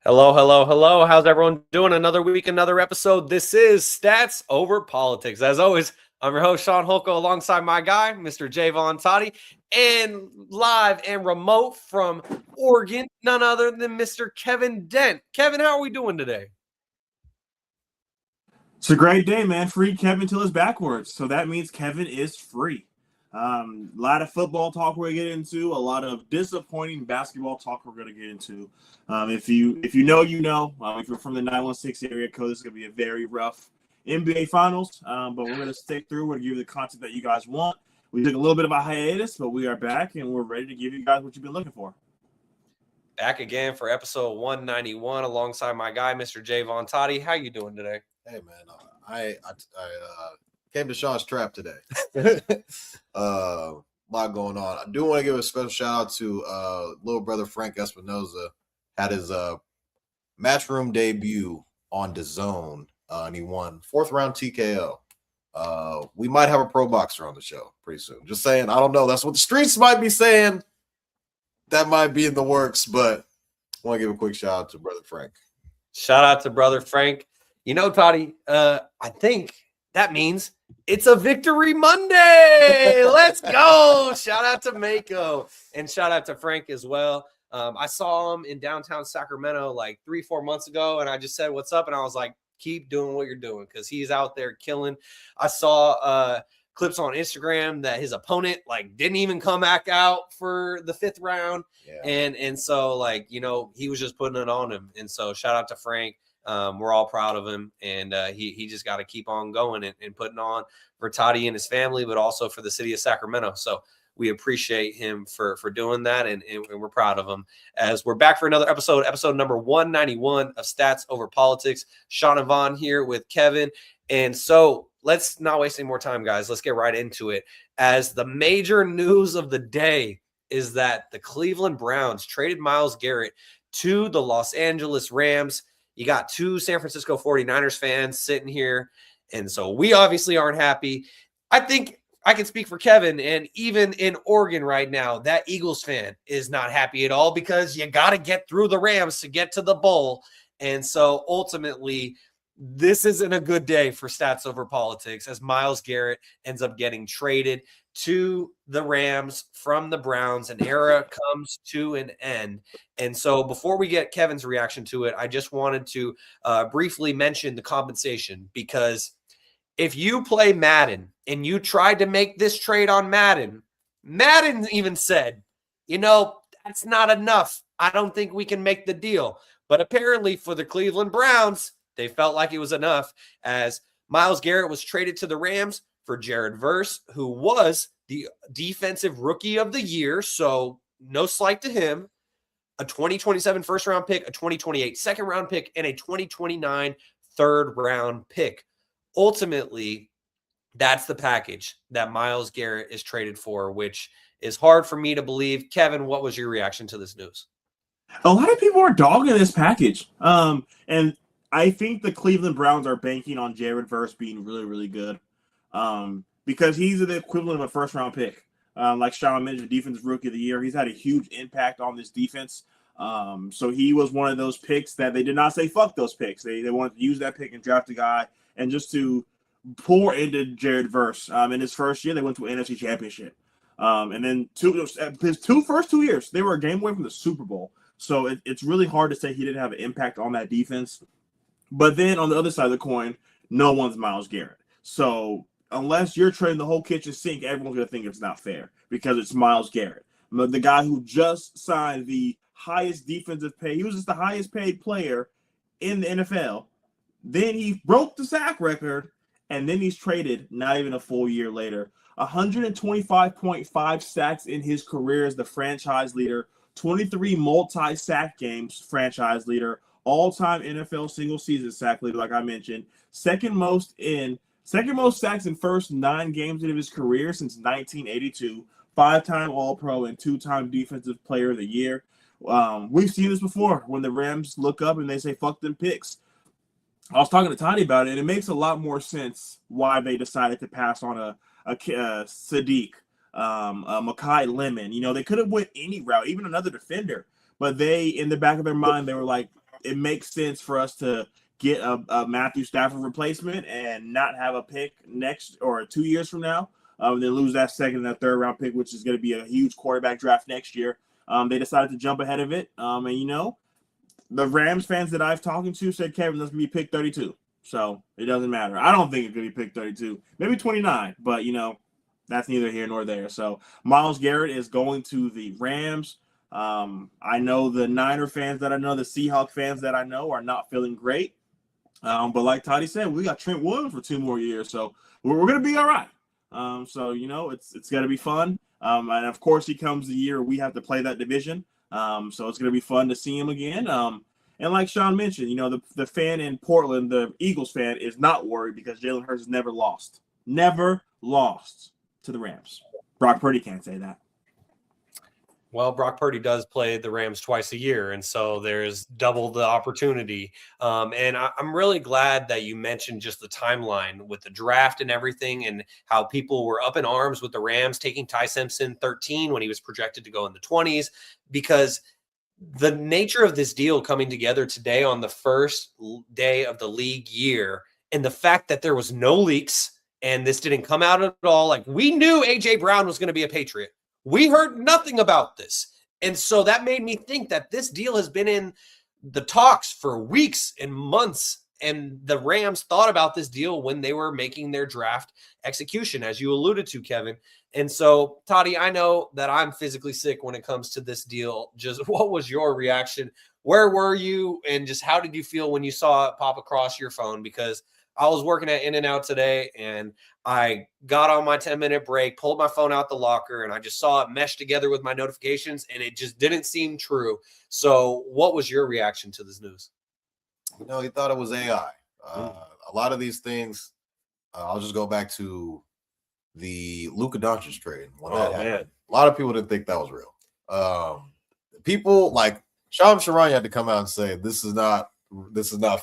Hello, hello, hello. How's everyone doing? Another week, another episode. This is Stats Over Politics. As always, I'm your host, Shaun alongside my guy, Mr. Jaevon Toddy, and live and remote from Oregon, none other than Mr. Kevin Dent. Kevin, how are we doing today? It's a great day, man. Free Kevin till it's backwards. So that means Kevin is free. A lot of football talk we're going to get into, a lot of disappointing basketball talk we're going to get into. If you know, you know. If you're from the 916 area code, this is going to be a very rough NBA Finals. But we're going to stick through. We're going to give you the content that you guys want. We took a little bit of a hiatus, but we are back, and we're ready to give you guys what you've been looking for. Back again for episode 191 alongside my guy, Mr. Jaevon Toddy. How you doing today? Hey, man, I came to Shaun's trap today. A lot going on. I do want to give a special shout out to little brother Frank Espinoza. Had his Matchroom debut on DAZN, and he won 4th round TKO. We might have a pro boxer on the show pretty soon. Just saying, I don't know. That's what the streets might be saying. That might be in the works, but I want to give a quick shout out to brother Frank. Shout out to brother Frank. You know, Toddy, I think that means it's a Victory Monday. Let's go. Shout out to Mako and shout out to Frank as well. I saw him in downtown Sacramento like 3-4 months ago, and I just said, what's up? And I was like, keep doing what you're doing because he's out there killing. I saw clips on Instagram that his opponent like didn't even come back out for the 5th round. Yeah. And so like, you know, he was just putting it on him. And so shout out to Frank. We're all proud of him, and he just got to keep on going and putting on for Toddy and his family, but also for the city of Sacramento. So we appreciate him for doing that, and we're proud of him. As we're back for another episode number 191 of Stats Over Politics. Shaun and Vaughn here with Kevin. And so let's not waste any more time, guys. Let's get right into it. As the major news of the day is that the Cleveland Browns traded Myles Garrett to the Los Angeles Rams. You got 2 San Francisco 49ers fans sitting here, and so we obviously aren't happy. I think I can speak for Kevin, and even in Oregon right now, that Eagles fan is not happy at all because you got to get through the Rams to get to the bowl. And so ultimately, this isn't a good day for Stats Over Politics as Myles Garrett ends up getting traded to the Rams from the Browns. An era comes to an end. And so before we get Kevin's reaction to it, I just wanted to briefly mention the compensation, because if you play Madden and you tried to make this trade on Madden even said, you know, that's not enough. I don't think we can make the deal. But apparently for the Cleveland Browns, they felt like it was enough, as Myles Garrett was traded to the Rams for Jared Verse, who was the defensive rookie of the year. So no slight to him. A 2027 first round pick, a 2028 second round pick, and a 2029 third round pick. Ultimately, that's the package that Myles Garrett is traded for, which is hard for me to believe. Kevin, what was your reaction to this news? A lot of people are dogging this package. And I think the Cleveland Browns are banking on Jared Verse being really, really good. Because he's the equivalent of a first-round pick. Like Shaun mentioned, defensive rookie of the year. He's had a huge impact on this defense. So he was one of those picks that they did not say fuck those picks. They wanted to use that pick and draft a guy and just to pour into Jared Verse. In his first year, they went to an NFC Championship. And then his first 2 years, they were a game away from the Super Bowl. So it's really hard to say he didn't have an impact on that defense. But then on the other side of the coin, no one's Myles Garrett. So unless you're trading the whole kitchen sink, everyone's going to think it's not fair because it's Myles Garrett. The guy who just signed the highest defensive pay. He was just the highest paid player in the NFL. Then he broke the sack record, and then he's traded not even a full year later. 125.5 sacks in his career as the franchise leader, 23 multi-sack games franchise leader, all-time NFL single-season sack leader, like I mentioned. Second most sacks in first 9 games of his career since 1982. 5-time All-Pro and 2-time Defensive Player of the Year. We've seen this before when the Rams look up and they say, fuck them picks. I was talking to Toddy about it, and it makes a lot more sense why they decided to pass on a Sadiq, Mekhi Lemon. You know, they could have went any route, even another defender. But they, in the back of their mind, they were like, it makes sense for us to get a Matthew Stafford replacement and not have a pick next or 2 years from now. Then lose that second and that third round pick, which is going to be a huge quarterback draft next year. They decided to jump ahead of it. And, you know, the Rams fans that I've talked to said, Kevin, that's going to be pick 32. So it doesn't matter. I don't think it's going to be pick 32. Maybe 29. But, you know, that's neither here nor there. So Myles Garrett is going to the Rams. I know the Niner fans that I know, the Seahawk fans that I know are not feeling great. But like Toddy said, we got Trent Williams for 2 more years. So we're going to be all right. So, you know, it's going to be fun. And, of course, he comes the year we have to play that division. So it's going to be fun to see him again. And like Shaun mentioned, you know, the fan in Portland, the Eagles fan, is not worried because Jalen Hurts has never lost to the Rams. Brock Purdy can't say that. Well, Brock Purdy does play the Rams twice a year, and so there's double the opportunity. And I'm really glad that you mentioned just the timeline with the draft and everything and how people were up in arms with the Rams taking Ty Simpson 13 when he was projected to go in the 20s, because the nature of this deal coming together today on the first day of the league year and the fact that there was no leaks and this didn't come out at all. Like, we knew A.J. Brown was going to be a Patriot. We heard nothing about this. And so that made me think that this deal has been in the talks for weeks and months. And the Rams thought about this deal when they were making their draft execution, as you alluded to, Kevin. And so, Toddy, I know that I'm physically sick when it comes to this deal. Just what was your reaction? Where were you? And just how did you feel when you saw it pop across your phone? Because I was working at In-N-Out today, and I got on my 10-minute break, pulled my phone out the locker, and I just saw it mesh together with my notifications, and it just didn't seem true. So what was your reaction to this news? You know, he thought it was AI. A lot of these things, I'll just go back to the Luka Doncic trade. A lot of people didn't think that was real. People like Shaun had to come out and say, this is not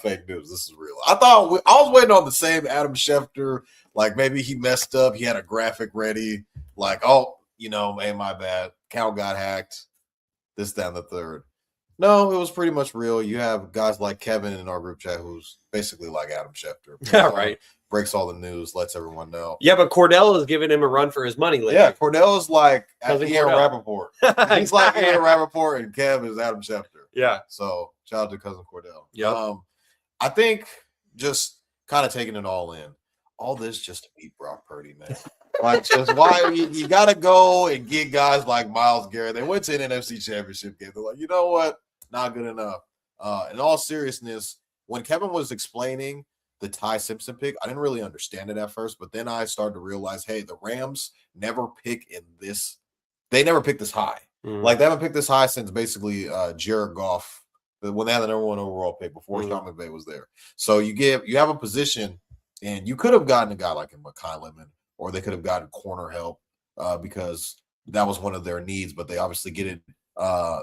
fake news. This is real. I was waiting on the same Adam Schefter, like maybe he messed up. He had a graphic ready, like, oh, you know, hey, my bad. Count got hacked. This, that, and the third. No, it was pretty much real. You have guys like Kevin in our group chat who's basically like Adam Schefter. Yeah, right. Breaks all the news, lets everyone know. Yeah, but Cordell is giving him a run for his money lately. Yeah, Cordell is like Cousin Ian Cordell. Rappaport. He's like Ian Rappaport, and Kev is Adam Schefter. Yeah. So shout out to Cousin Cordell. Yeah. I think just kind of taking it all in. All this just to beat Brock Purdy, man. Like, just why you got to go and get guys like Myles Garrett. They went to an NFC Championship game. They're like, you know what? Not good enough. In all seriousness, when Kevin was explaining the Ty Simpson pick. I didn't really understand it at first, but then I started to realize, hey, the Rams never pick in this. They never pick this high. Like they haven't picked this high since basically Jared Goff when they had the number 1 overall pick before Sean McVay was there. So you have a position, and you could have gotten a guy like Mekhi Lemon, or they could have gotten corner help because that was one of their needs. But they obviously get it.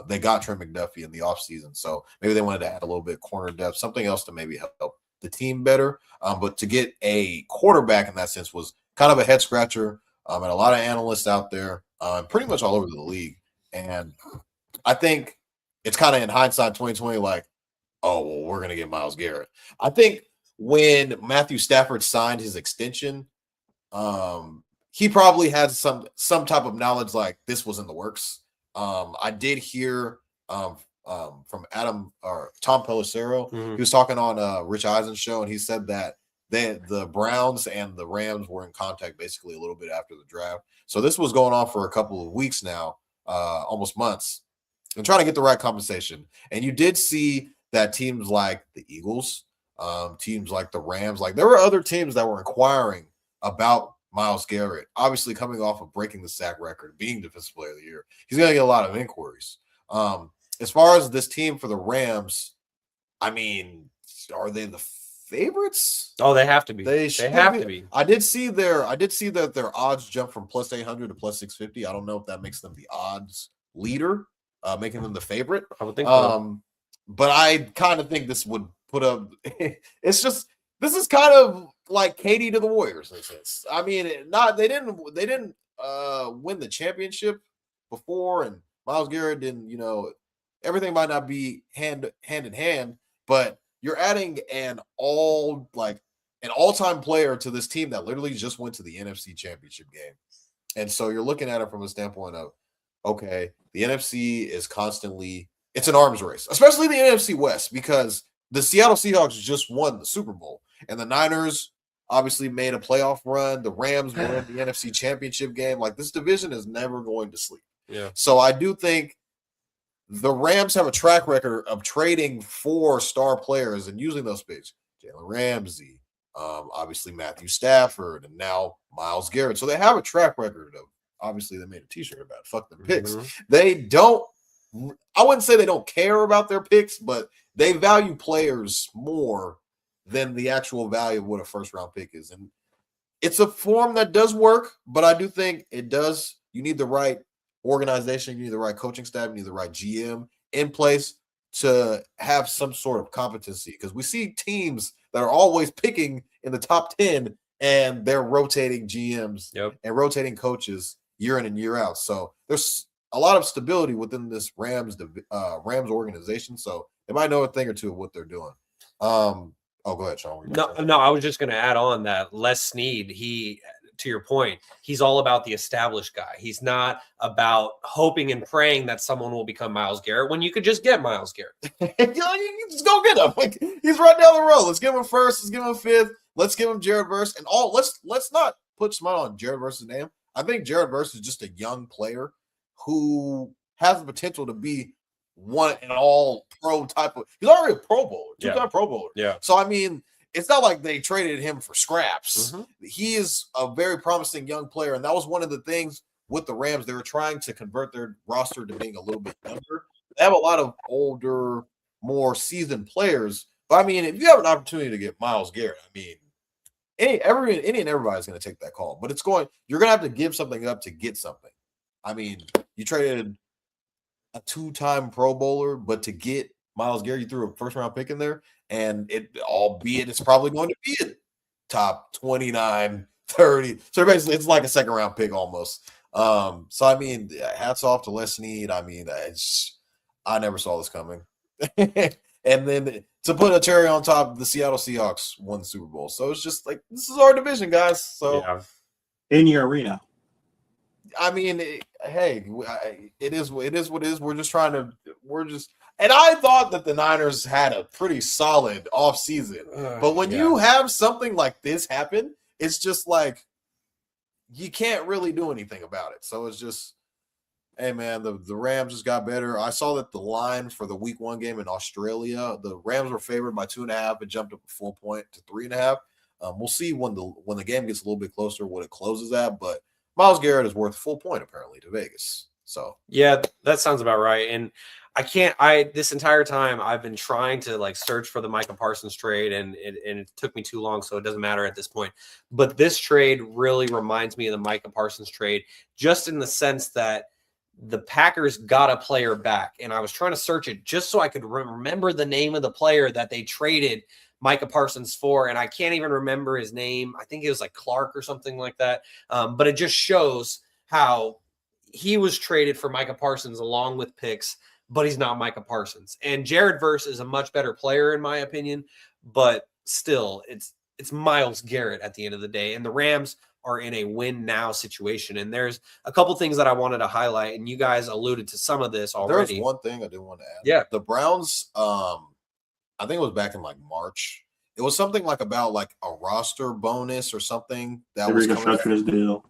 They got Trent McDuffie in the offseason, so maybe they wanted to add a little bit corner depth, something else to maybe help the team better. But to get a quarterback in that sense was kind of a head scratcher. And a lot of analysts out there, pretty much all over the league. And I think it's kind of in hindsight 2020, like, oh, well, we're going to get Myles Garrett. I think when Matthew Stafford signed his extension, he probably had some type of knowledge like this was in the works. I did hear from Adam or Tom Pelissero. He was talking on Rich Eisen's show, and he said that the Browns and the Rams were in contact basically a little bit after the draft. So this was going on for a couple of weeks now, almost months, and trying to get the right compensation. And you did see that teams like the Eagles, teams like the Rams, like there were other teams that were inquiring about Myles Garrett, obviously coming off of breaking the sack record, being Defensive Player of the Year. He's going to get a lot of inquiries. As far as this team for the Rams, I mean, are they the favorites? Oh, they have to be. They have to be. I did see that their odds jump from plus 800 to plus 650. I don't know if that makes them the odds leader, making them the favorite. I would think so. But I kind of think this would put up. This is kind of like Katie to the Warriors in a sense. I mean, they didn't win the championship before, and Myles Garrett didn't. Everything might not be hand in hand, but you're adding an all-time player to this team that literally just went to the NFC Championship game. And so you're looking at it from a standpoint of, okay, the NFC is constantly – it's an arms race, especially the NFC West, because the Seattle Seahawks just won the Super Bowl, and the Niners obviously made a playoff run. The Rams were in the NFC Championship game. Like, this division is never going to sleep. Yeah. So I do think the Rams have a track record of trading for star players and using those picks. Jalen Ramsey, obviously Matthew Stafford, and now Myles Garrett. So they have a track record of, obviously they made a t-shirt about it. Fuck them picks. They don't, I wouldn't say they don't care about their picks, but they value players more than the actual value of what a first round pick is. And it's a form that does work, but I do think it does. You need the right organization, you need the right coaching staff, you need the right GM in place to have some sort of competency, because we see teams that are always picking in the top 10 and they're rotating GMs and rotating coaches year in and year out. So there's a lot of stability within this Rams organization. So they might know a thing or two of what they're doing. Go ahead, Shaun. No, I was just going to add on that Les Snead, to your point, he's all about the established guy. He's not about hoping and praying that someone will become Myles Garrett when you could just get Myles Garrett. You just go get him. Like, he's right down the road. Let's give him a first. Let's give him a fifth. Let's give him Jared Verse. And let's not put smile on Jared Verse's name. I think Jared Verse is just a young player who has the potential to be one and all pro type of. He's already a Pro Bowler, two-time Pro Bowler. Yeah. So I mean, it's not like they traded him for scraps. He is a very promising young player, and that was one of the things with the Rams. They were trying to convert their roster to being a little bit younger. They have a lot of older, more seasoned players. But I mean, if you have an opportunity to get Myles Garrett, I mean, any and everybody's going to take that call. But you're going to have to give something up to get something. I mean, you traded a two-time Pro Bowler, but to get Myles Garrett, you threw a first-round pick in there, and it's probably going to be a top 29, 30. So basically, it's like a second-round pick almost. So, I mean, hats off to Les Snead. I mean, I never saw this coming. And then to put a cherry on top, the Seattle Seahawks won the Super Bowl. So it's just like, this is our division, guys. So in your arena. I mean, it is what it is. And I thought that the Niners had a pretty solid offseason. But when you have something like this happen, it's just like you can't really do anything about it. So it's just, Hey, man, the Rams just got better. I saw that the line for the week 1 game in Australia, the Rams were favored by 2.5. It jumped up a full point to 3.5. We'll see when the game gets a little bit closer what it closes at, but Myles Garrett is worth a full point apparently to Vegas. So yeah, that sounds about right. And this entire time I've been trying to like search for the Micah Parsons trade, and it took me too long, so it doesn't matter at this point. But this trade really reminds me of the Micah Parsons trade, just in the sense that the Packers got a player back, and I was trying to search it just so I could remember the name of the player that they traded Micah Parsons for, and I can't even remember his name. I think it was like Clark or something like that. But it just shows how he was traded for Micah Parsons along with picks, but he's not Micah Parsons. And Jared Verse is a much better player in my opinion, but still, it's Myles Garrett at the end of the day, and the Rams are in a win now situation. And there's a couple things that I wanted to highlight, and you guys alluded to some of this already. There's one thing I did want to add. Yeah. The Browns, I think it was back in like March. It was something like about like a roster bonus or something that was reconstruction his deal.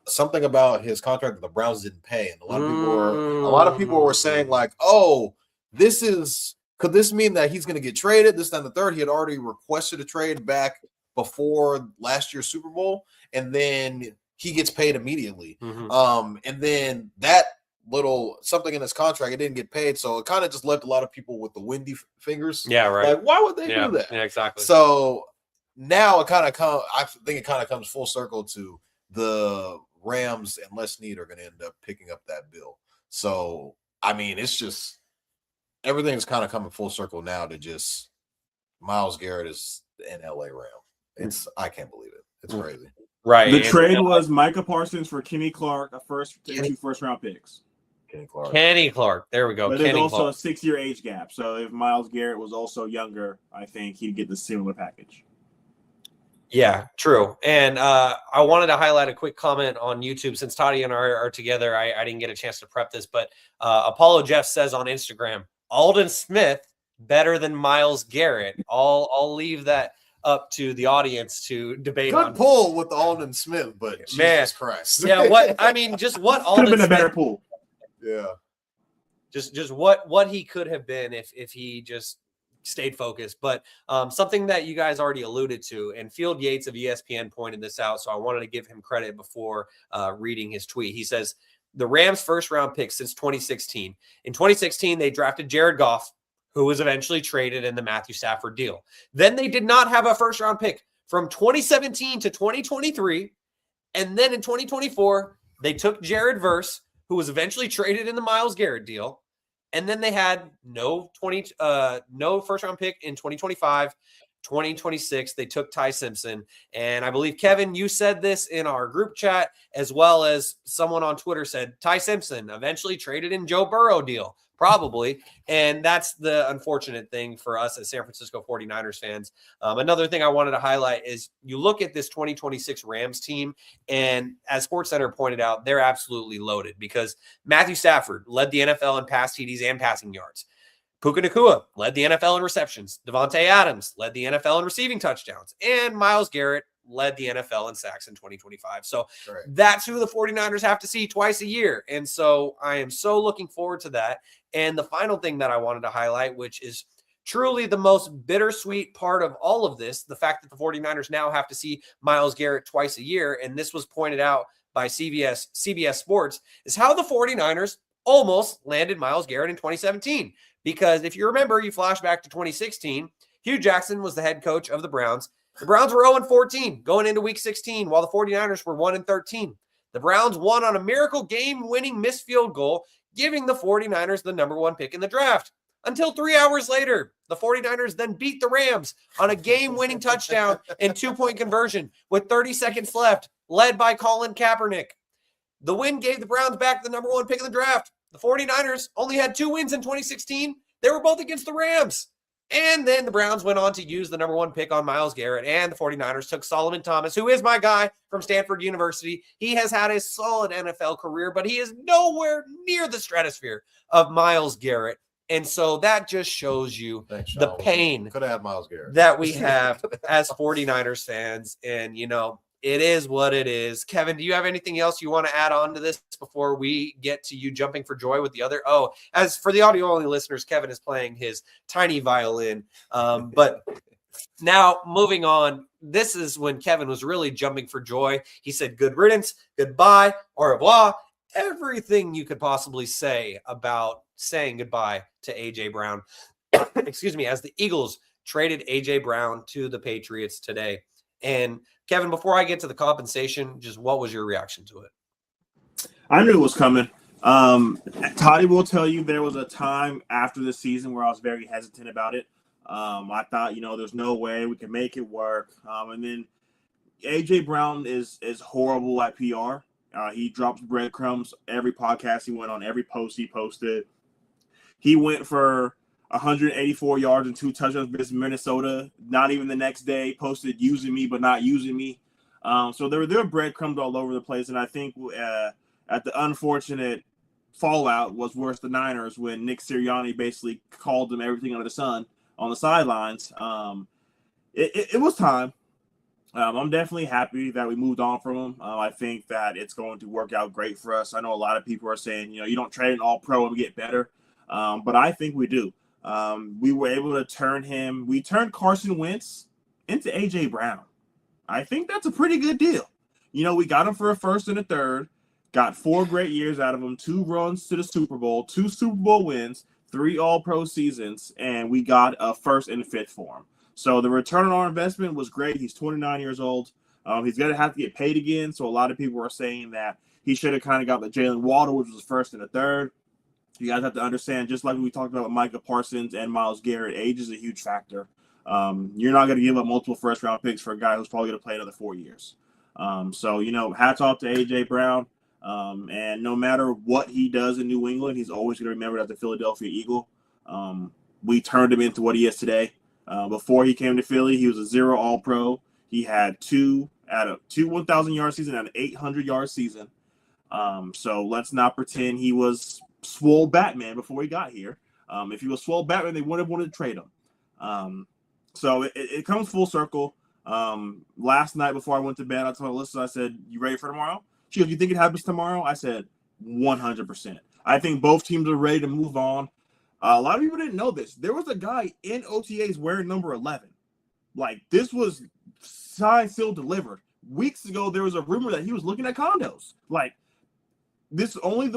Something about his contract that the Browns didn't pay. And a lot of people were saying like, oh, could this mean that he's going to get traded? This, then the third, he had already requested a trade back before last year's Super Bowl, and then he gets paid immediately. And then that little something in his contract, it didn't get paid, so it kind of just left a lot of people with the windy fingers. Yeah, right. Like, why would they do that? Yeah, exactly. So now I think it kind of comes full circle to the Rams and Les Snead are going to end up picking up that bill. So I mean, it's just everything's kind of coming full circle now to just Myles Garrett is an LA Ram. I can't believe it. It's crazy. Right. The trade was Micah Parsons for Kenny Clark, two first-round picks. Kenny Clark. There we go. But there's also a 6-year age gap. So if Myles Garrett was also younger, I think he'd get the similar package. Yeah, true. And I wanted to highlight a quick comment on YouTube. Since Toddy and I are together, I didn't get a chance to prep this, but Apollo Jeff says on Instagram, Aldon Smith better than Myles Garrett. I'll leave that up to the audience to debate. Good pull with Aldon Smith, but Jesus Christ. Yeah, what Aldon could have been a better pull. Yeah. Just what he could have been if he just stayed focused. But something that you guys already alluded to, and Field Yates of ESPN pointed this out, so I wanted to give him credit before reading his tweet. He says, the Rams' first-round pick since 2016. In 2016, they drafted Jared Goff, who was eventually traded in the Matthew Stafford deal. Then they did not have a first-round pick from 2017 to 2023. And then in 2024, they took Jared Verse, who was eventually traded in the Myles Garrett deal. And then they had no first-round pick in 2025. 2026, they took Ty Simpson. And I believe, Kevin, you said this in our group chat, as well as someone on Twitter said, Ty Simpson eventually traded in Joe Burrow deal. Probably. And that's the unfortunate thing for us as San Francisco 49ers fans. Another thing I wanted to highlight is you look at this 2026 Rams team, and as SportsCenter pointed out, they're absolutely loaded because Matthew Stafford led the NFL in pass TDs and passing yards. Puka Nacua led the NFL in receptions. Devontae Adams led the NFL in receiving touchdowns. And Myles Garrett led the NFL in sacks in 2025. So that's who the 49ers have to see twice a year. And so I am so looking forward to that. And the final thing that I wanted to highlight, which is truly the most bittersweet part of all of this, the fact that the 49ers now have to see Myles Garrett twice a year, and this was pointed out by CBS Sports, is how the 49ers almost landed Myles Garrett in 2017. Because if you remember, you flash back to 2016, Hugh Jackson was the head coach of the Browns. The Browns were 0-14 going into week 16, while the 49ers were 1-13. The Browns won on a miracle game-winning missed field goal, giving the 49ers the number 1 pick in the draft. Until 3 hours later, the 49ers then beat the Rams on a game-winning touchdown and 2-point conversion with 30 seconds left, led by Colin Kaepernick. The win gave the Browns back the number 1 pick in the draft. The 49ers only had 2 wins in 2016. They were both against the Rams. And then the Browns went on to use the number 1 pick on Myles Garrett, and the 49ers took Solomon Thomas, who is my guy from Stanford University. He has had a solid NFL career, but he is nowhere near the stratosphere of Myles Garrett. And so that just shows you the pain could have had Myles Garrett that we have as 49ers fans. And, you know, It is what it is. Kevin, do you have anything else you want to add on to this before we get to you jumping for joy with the other? Oh, as for the audio-only listeners, Kevin is playing his tiny violin. But now moving on, this is when Kevin was really jumping for joy. He said good riddance, goodbye, au revoir, everything you could possibly say about saying goodbye to A.J. Brown. Excuse me, as the Eagles traded A.J. Brown to the Patriots today. And Kevin, before I get to the compensation, just what was your reaction to it? I knew it was coming. Toddy will tell you there was a time after the season where I was very hesitant about it. I thought, there's no way we can make it work. And then A.J. Brown is horrible at PR. He drops breadcrumbs every podcast he went on, every post he posted. He went for 184 yards and 2 touchdowns against Minnesota. Not even the next day, posted using me but not using me. So there were breadcrumbs all over the place, and I think at the unfortunate fallout was worse the Niners when Nick Sirianni basically called them everything under the sun on the sidelines. It was time. I'm definitely happy that we moved on from him. I think that it's going to work out great for us. I know a lot of people are saying, you don't trade an all-pro and get better, but I think we do. We were able to turn Carson Wentz into A.J. Brown. I think that's a pretty good deal. We got him for a first and a third, got 4 great years out of him, 2 runs to the Super Bowl, 2 Super Bowl wins, 3 all-pro seasons, and we got a first and a 5th for him. So the return on our investment was great. He's 29 years old. He's going to have to get paid again. So a lot of people are saying that he should have kind of got the Jalen Waddle, which was first and a third. You guys have to understand, just like we talked about with Micah Parsons and Myles Garrett, age is a huge factor. You're not going to give up multiple first-round picks for a guy who's probably going to play another 4 years. So, hats off to A.J. Brown. And no matter what he does in New England, he's always going to remember as a Philadelphia Eagle. We turned him into what he is today. Before he came to Philly, he was a 0 All-Pro. He had 2 1,000-yard season and an 800-yard season. So let's not pretend he was swole Batman before he got here. If he was swole Batman, they wouldn't have wanted to trade him. So it comes full circle. Last night before I went to bed, I told Alyssa, I said, you ready for tomorrow? She goes, you think it happens tomorrow? I said, 100%. I think both teams are ready to move on. A lot of people didn't know this. There was a guy in OTAs wearing number 11. Like, this was signed, sealed, delivered. Weeks ago, there was a rumor that he was looking at condos. Like, the only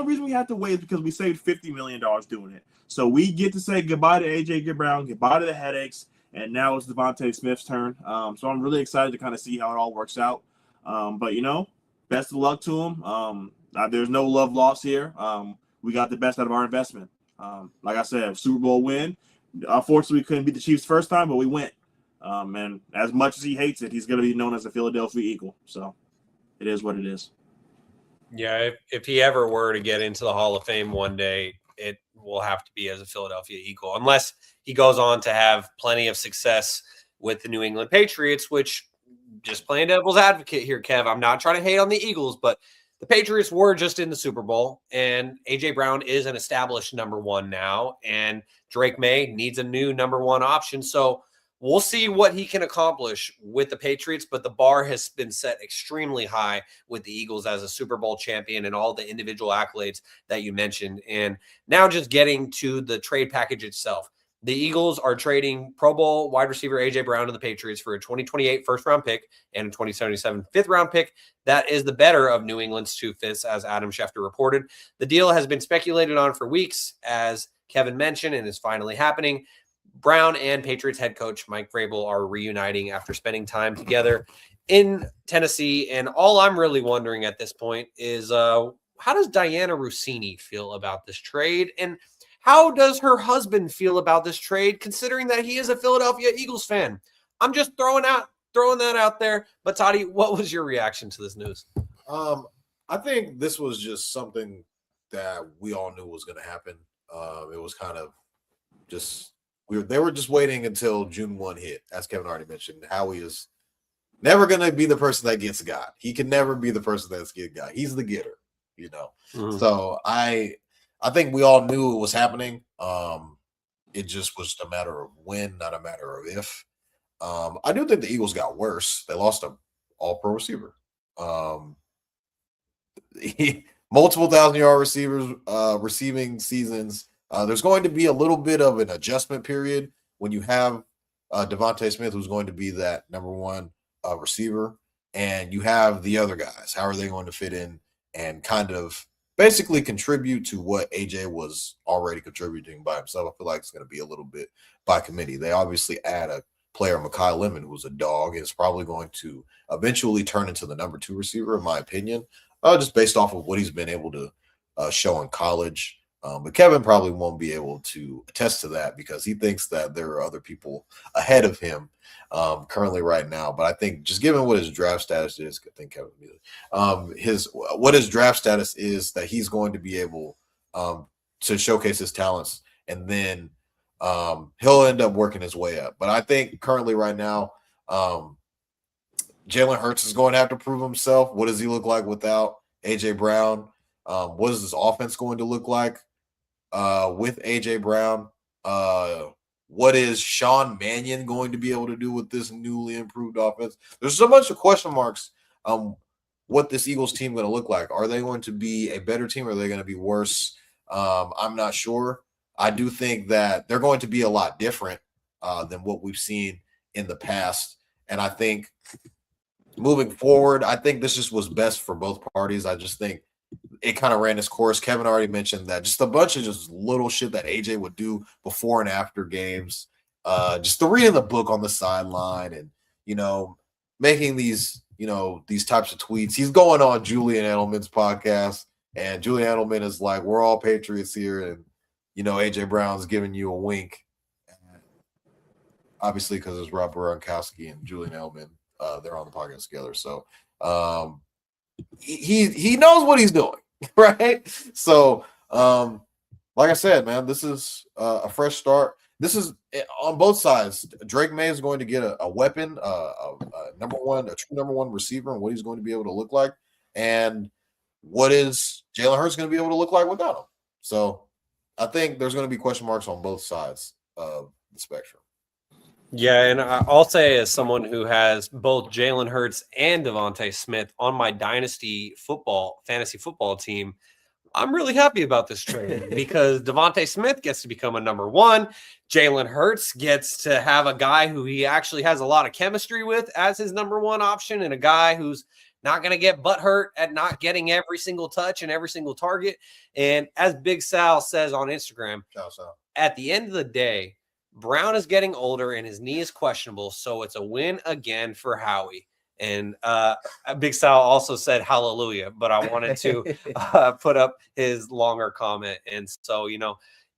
reason we had to wait is because we saved $50 million doing it. So we get to say goodbye to A.J. Brown, goodbye to the headaches, and now it's Devontae Smith's turn. So I'm really excited to kind of see how it all works out. But, best of luck to him. There's no love lost here. We got the best out of our investment. Like I said, Super Bowl win. Unfortunately, we couldn't beat the Chiefs first time, but we went. And as much as he hates it, he's going to be known as a Philadelphia Eagle. So it is what it is. Yeah, if he ever were to get into the Hall of Fame one day, it will have to be as a Philadelphia Eagle, unless he goes on to have plenty of success with the New England Patriots, which, just playing devil's advocate here, Kev, I'm not trying to hate on the Eagles, but the Patriots were just in the Super Bowl, and A.J. Brown is an established number 1 now, and Drake May needs a new number 1 option. So we'll see what he can accomplish with the Patriots, but the bar has been set extremely high with the Eagles as a Super Bowl champion and all the individual accolades that you mentioned. And now just getting to the trade package itself. The Eagles are trading Pro Bowl wide receiver A.J. Brown to the Patriots for a 2028 first-round pick and a 2077 fifth-round pick. That is the better of New England's 2 fifths, as Adam Schefter reported. The deal has been speculated on for weeks, as Kevin mentioned, and is finally happening. Brown and Patriots head coach Mike Vrabel are reuniting after spending time together in Tennessee. And all I'm really wondering at this point is how does Diana Rossini feel about this trade? And how does her husband feel about this trade, considering that he is a Philadelphia Eagles fan? I'm just throwing that out there. But Toddy, what was your reaction to this news? I think this was just something that we all knew was going to happen. It was kind of just they were just waiting until June 1 hit, as Kevin already mentioned. Howie is never going to be the person that gets got. He can never be the person that's get got. He's the getter, Mm-hmm. So I think we all knew it was happening. It just was a matter of when, not a matter of if. I do think the Eagles got worse. They lost all-pro receiver. Multiple 1,000-yard receivers, receiving seasons. There's going to be a little bit of an adjustment period when you have Devontae Smith, who's going to be that number one receiver, and you have the other guys. How are they going to fit in and kind of basically contribute to what AJ was already contributing by himself? I feel like it's going to be a little bit by committee. They obviously add a player, Mekhi Lemon, who's a dog, and is probably going to eventually turn into the number 2 receiver, in my opinion, just based off of what he's been able to show in college. But Kevin probably won't be able to attest to that because he thinks that there are other people ahead of him currently right now. But I think just given what his draft status is, I think Kevin, what his draft status is, that he's going to be able to showcase his talents, and then he'll end up working his way up. But I think currently right now, Jalen Hurts is going to have to prove himself. What does he look like without A.J. Brown? What is this offense going to look like with A.J. Brown? What is Shaun Mannion going to be able to do with this newly improved offense? There's so much of question marks what this Eagles team going to look like. Are they going to be a better team, or are they going to be worse? I'm not sure. I do think that they're going to be a lot different than what we've seen in the past. And I think moving forward, I think this just was best for both parties. I just think it kind of ran its course. Kevin already mentioned that just a bunch of just little shit that AJ would do before and after games, just the reading the book on the sideline, and making these types of tweets. He's going on Julian Edelman's podcast, and Julian Edelman is like, "We're all Patriots here," and AJ Brown's giving you a wink, obviously because it's Rob Gronkowski and Julian Edelman. They're on the podcast together, so he knows what he's doing, right? So, like I said, man, this is a fresh start. This is on both sides. Drake May is going to get a weapon, a true number one receiver, and what he's going to be able to look like, and what is Jalen Hurts going to be able to look like without him. So, I think there's going to be question marks on both sides of the spectrum. Yeah, and I'll say, as someone who has both Jalen Hurts and Devontae Smith on my fantasy football team, I'm really happy about this trade because Devontae Smith gets to become a number one. Jalen Hurts gets to have a guy who he actually has a lot of chemistry with as his number one option, and a guy who's not going to get butthurt at not getting every single touch and every single target. And as Big Sal says on Instagram, at the end of the day, Brown is getting older and his knee is questionable, so it's a win again for Howie. And Big Sal also said hallelujah, but I wanted to put up his longer comment. And so,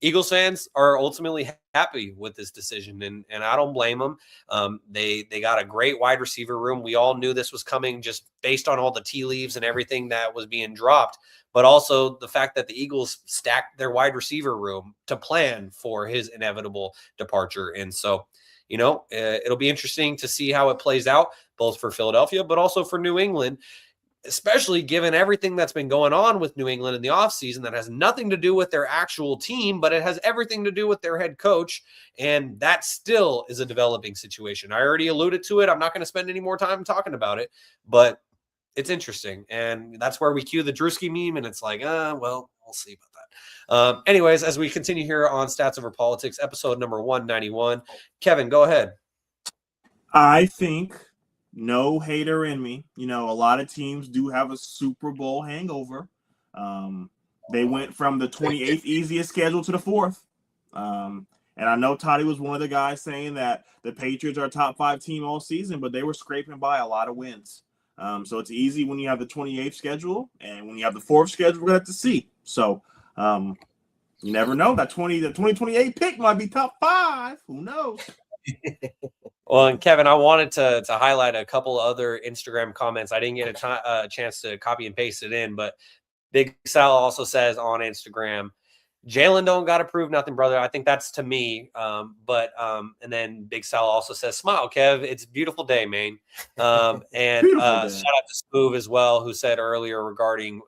Eagles fans are ultimately happy with this decision, and I don't blame them. They got a great wide receiver room. We all knew this was coming just based on all the tea leaves and everything that was being dropped, but also the fact that the Eagles stacked their wide receiver room to plan for his inevitable departure. And so, it'll be interesting to see how it plays out, both for Philadelphia, but also for New England, especially given everything that's been going on with New England in the offseason that has nothing to do with their actual team, but it has everything to do with their head coach. And that still is a developing situation. I already alluded to it. I'm not going to spend any more time talking about it, but it's interesting. And that's where we cue the Drewski meme, and it's like, well, we'll see about that. Anyways, as we continue here on Stats Over Politics, episode number 191, Kevin, go ahead. I think, no hater in me, a lot of teams do have a Super Bowl hangover. They went from the 28th easiest schedule to the 4th. And I know Toddy was one of the guys saying that the Patriots are a top 5 team all season, but they were scraping by a lot of wins. So it's easy when you have the 28th schedule, and when you have the 4th schedule, we're going to have to see. So you never know. The 2028 pick might be top 5. Who knows? Well, and Kevin, I wanted to highlight a couple other Instagram comments. I didn't get a chance to copy and paste it in, but Big Sal also says on Instagram, Jalen don't got to prove nothing, brother. I think that's to me. And then Big Sal also says, smile, Kev. It's a beautiful day, man. And shout out to Spoov as well, who said earlier regarding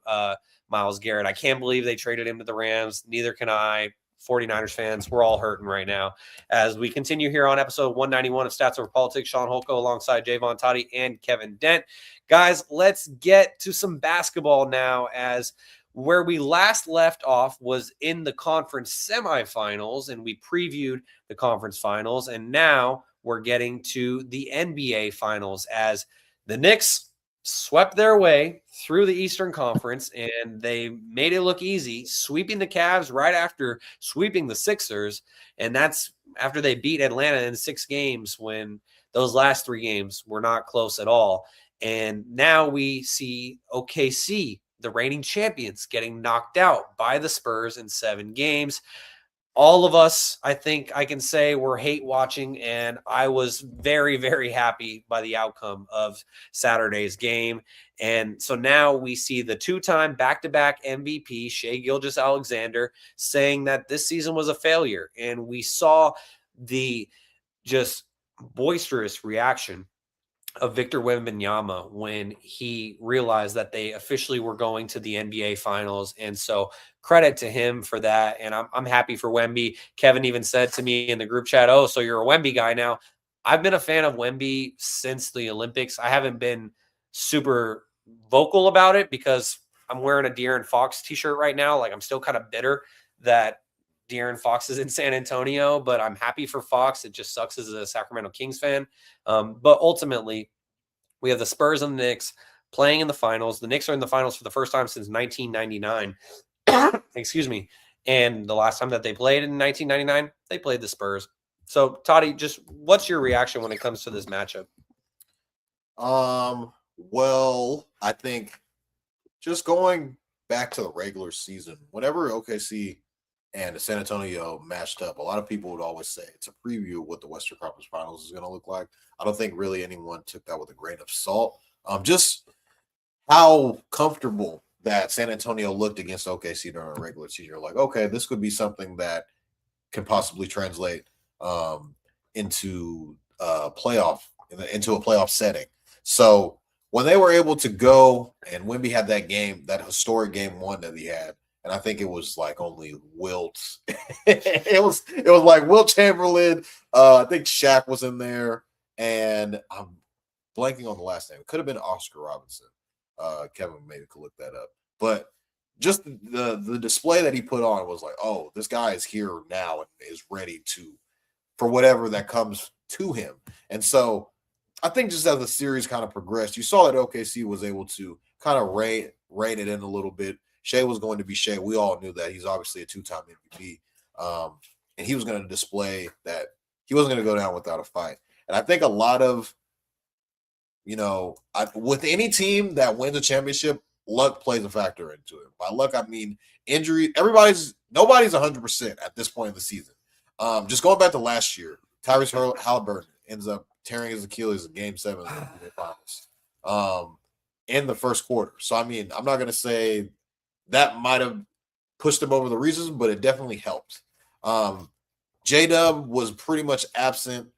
Myles Garrett, I can't believe they traded him to the Rams. Neither can I. 49ers fans, we're all hurting right now. As we continue here on episode 191 of Stats Over Politics, Shaun Holko alongside Jaevon, Toddy, and Kevin Dent. Guys, let's get to some basketball now, as where we last left off was in the conference semifinals, and we previewed the conference finals, and now we're getting to the NBA finals as the Knicks swept their way through the Eastern Conference, and they made it look easy, sweeping the Cavs right after sweeping the Sixers. And that's after they beat Atlanta in 6 games, when those last 3 games were not close at all. And now we see OKC, the reigning champions, getting knocked out by the Spurs in 7 games. All of us, I think I can say, were hate watching, and I was very, very happy by the outcome of Saturday's game. And so now we see the 2-time back-to-back MVP, Shai Gilgeous-Alexander, saying that this season was a failure. And we saw the just boisterous reaction of Victor Wembanyama when he realized that they officially were going to the NBA Finals. And so credit to him for that. And I'm happy for Wemby. Kevin even said to me in the group chat, "Oh, so you're a Wemby guy now." I've been a fan of Wemby since the Olympics. I haven't been super vocal about it because I'm wearing a De'Aaron Fox t-shirt right now. Like, I'm still kind of bitter that De'Aaron Fox is in San Antonio, but I'm happy for Fox. It just sucks as a Sacramento Kings fan. But ultimately, we have the Spurs and the Knicks playing in the finals. The Knicks are in the finals for the first time since 1999. Excuse me. And the last time that they played in 1999, they played the Spurs. So, Toddy, just what's your reaction when it comes to this matchup? Well, I think just going back to the regular season, whenever OKC and the San Antonio matched up, a lot of people would always say it's a preview of what the Western Conference Finals is going to look like. I don't think really anyone took that with a grain of salt. Just how comfortable that San Antonio looked against OKC during a regular season. You're like, okay, this could be something that can possibly translate into a playoff setting. So when they were able to go, and Wemby had that game, that historic game 1 that he had, and I think it was like only Wilt. it was like Wilt Chamberlain. I think Shaq was in there, and I'm blanking on the last name. It could have been Oscar Robinson. Kevin maybe could look that up. But just the display that he put on was like, oh, this guy is here now and is ready for whatever that comes to him. And so I think just as the series kind of progressed, you saw that OKC was able to kind of rein it in a little bit. Shai was going to be Shai. We all knew that. He's obviously a 2-time MVP. And he was going to display that he wasn't going to go down without a fight. And I think a lot of, with any team that wins a championship, luck plays a factor into it. By luck, I mean injury. Nobody's 100% at this point in the season. Just going back to last year, Tyrese Halliburton ends up tearing his Achilles in Game 7 of the NBA Finals in the first quarter. So, I mean, I'm not going to say that might have pushed him over the reasons, but it definitely helped. J-Dub was pretty much absent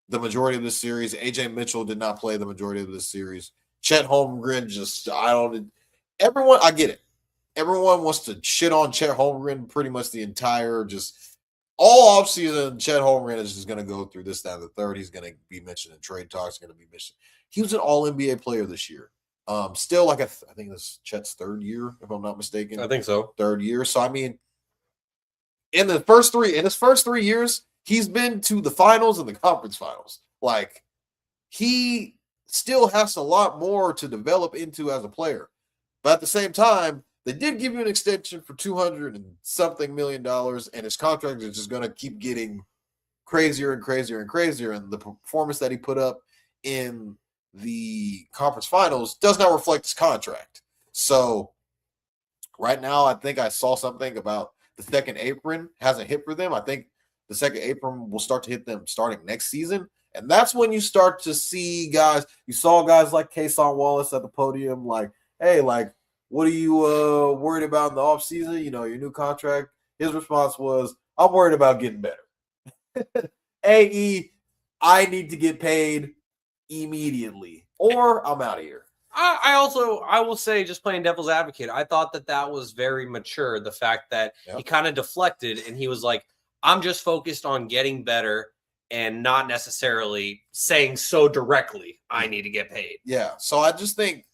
the majority of this series. AJ Mitchell did not play the majority of this series. Chet Holmgren I get it. Everyone wants to shit on Chet Holmgren pretty much the entire, just all offseason. Chet Holmgren is just going to go through this, that, and the third. He's going to be mentioned in trade talks, going to be mentioned. He was an all-NBA player this year. Still, like I think this Chet's 3rd year, if I'm not mistaken. I think so. 3rd year. So, I mean, in his first 3 years, he's been to the finals and the conference finals. Like, he still has a lot more to develop into as a player. But at the same time, they did give you an extension for $200 and something million, and his contract is just going to keep getting crazier and crazier and crazier. And the performance that he put up in the conference finals does not reflect his contract. So right now, I think I saw something about the second apron hasn't hit for them. I think the second apron will start to hit them starting next season. And that's when you start to see guys. You saw guys like Kason Wallace at the podium, like, hey, like, what are you worried about in the offseason? Your new contract. His response was, I'm worried about getting better. AE, I need to get paid immediately, or I'm out of here. I will say, just playing devil's advocate, I thought that was very mature. The fact that he kind of deflected and he was like, I'm just focused on getting better and not necessarily saying so directly, I need to get paid. Yeah. So I just think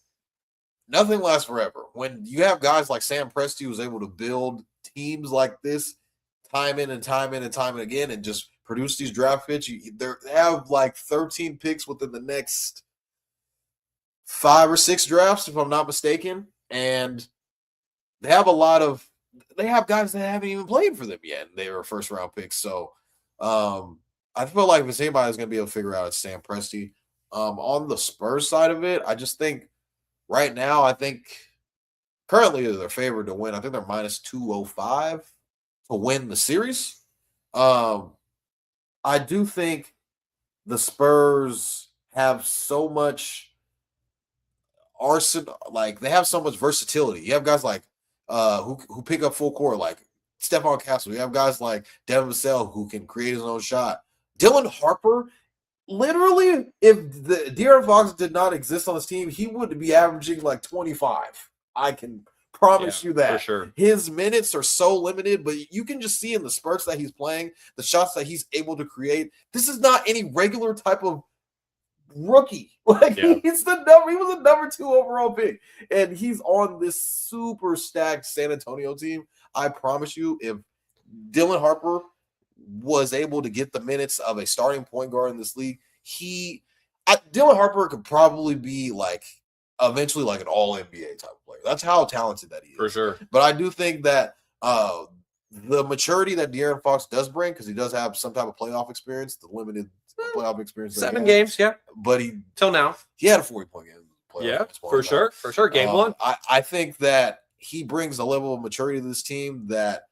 nothing lasts forever. When you have guys like Sam Presti who's able to build teams like this time in and time again and just produce these draft picks, they have like 13 picks within the next 5 or 6 drafts, if I'm not mistaken. And they have guys that haven't even played for them yet. They were first round picks. So I feel like if it's anybody that's going to be able to figure out, it's Sam Presti. On the Spurs side of it, I just think right now, currently they're favored to win. I think they're minus 205 to win the series. I do think the Spurs have so much arsenal, like they have so much versatility. You have guys like who pick up full court, like Stephon Castle. You have guys like Devin Vassell who can create his own shot. Dylan Harper, literally, if the De'Aaron Fox did not exist on this team, he would be averaging like 25. I can promise you that. For sure. His minutes are so limited, but you can just see in the spurts that he's playing, the shots that he's able to create. This is not any regular type of rookie. Like he was a number 2 overall pick, and he's on this super stacked San Antonio team. I promise you, if Dylan Harper was able to get the minutes of a starting point guard in this league, Dylan Harper could probably be like eventually like an all NBA type of player. That's how talented that he is. For sure. But I do think that the maturity that De'Aaron Fox does bring, because he does have some type of playoff experience, the limited playoff experience. 7 games, yeah. But till now, he had a 40-point game. Yeah, for sure. Game 1. I think that he brings a level of maturity to this team that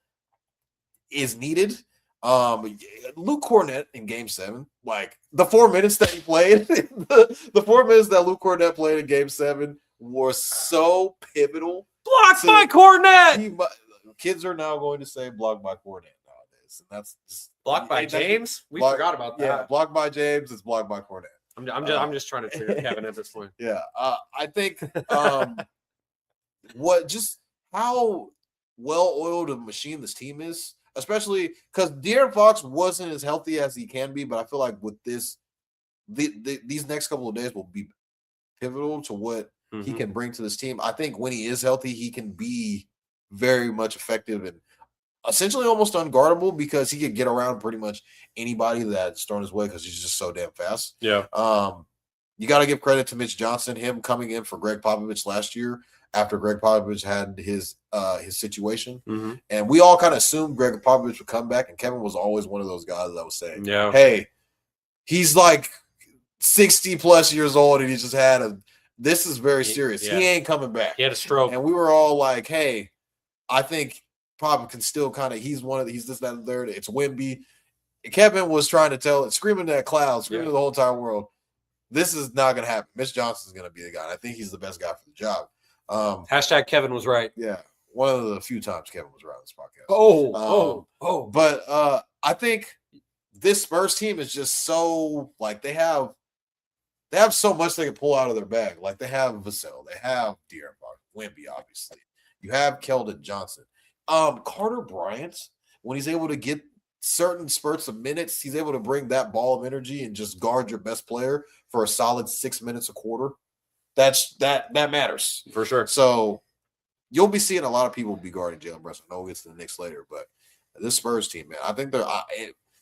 is needed. Luke Cornett in Game 7, like the 4 minutes that he played, the 4 minutes that Luke Cornett played in Game 7 were so pivotal. Blocked by Cornett. Kids are now going to say blocked by Cornett nowadays, and that's just blocked by James. We forgot about that. Yeah, blocked by James. It's blocked by Cornett. I'm just trying to trigger Kevin at this point. Yeah, I think how well-oiled a machine this team is, especially because De'Aaron Fox wasn't as healthy as he can be, but I feel like with this, these next couple of days will be pivotal to what he can bring to this team. I think when he is healthy, he can be very much effective and essentially almost unguardable because he could get around pretty much anybody that's thrown his way because he's just so damn fast. Yeah. You got to give credit to Mitch Johnson, him coming in for Greg Popovich last year after Greg Popovich had his situation. And we all kind of assumed Greg Popovich would come back, and Kevin was always one of those guys that was saying, hey, he's like 60 plus years old and he just had this is very serious. He ain't coming back. He had a stroke. And we were all like, hey, I think Pop can still kind of, he's this, that, and third. It's Wemby. Kevin was trying to screaming at clouds, screaming to the whole entire world. This is not going to happen. Mitch Johnson's going to be the guy. And I think he's the best guy for the job. Hashtag Kevin was right. Yeah. One of the few times Kevin was right on this podcast. But I think this Spurs team is just so, like, they have so much they can pull out of their bag. Like, they have Vassell. They have De'Aaron Fox, Wemby, obviously. You have Keldon Johnson. Carter Bryant, when he's able to get certain spurts of minutes, he's able to bring that ball of energy and just guard your best player for a solid 6 minutes a quarter. That matters. For sure. So you'll be seeing a lot of people be guarding Jalen Brunson. I know we'll get to the Knicks later, but this Spurs team, man, I think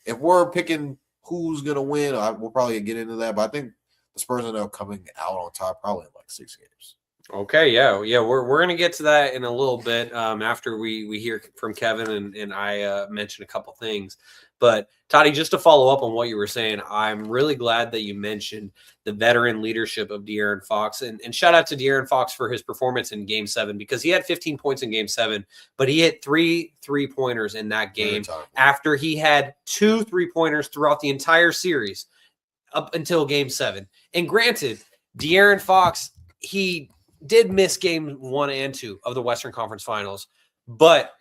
if we're picking who's going to win, we'll probably get into that, but I think the Spurs end up coming out on top probably in like 6 games. Okay, yeah, we're gonna get to that in a little bit after we hear from Kevin and I mention a couple things. But Toddy, just to follow up on what you were saying, I'm really glad that you mentioned the veteran leadership of De'Aaron Fox, and shout out to De'Aaron Fox for his performance in Game 7 because he had 15 points in Game 7, but he hit 3 3-pointers in that game after he had 2 3-pointers throughout the entire series up until Game 7. And granted, De'Aaron Fox, he did miss Game 1 and 2 of the Western Conference Finals, but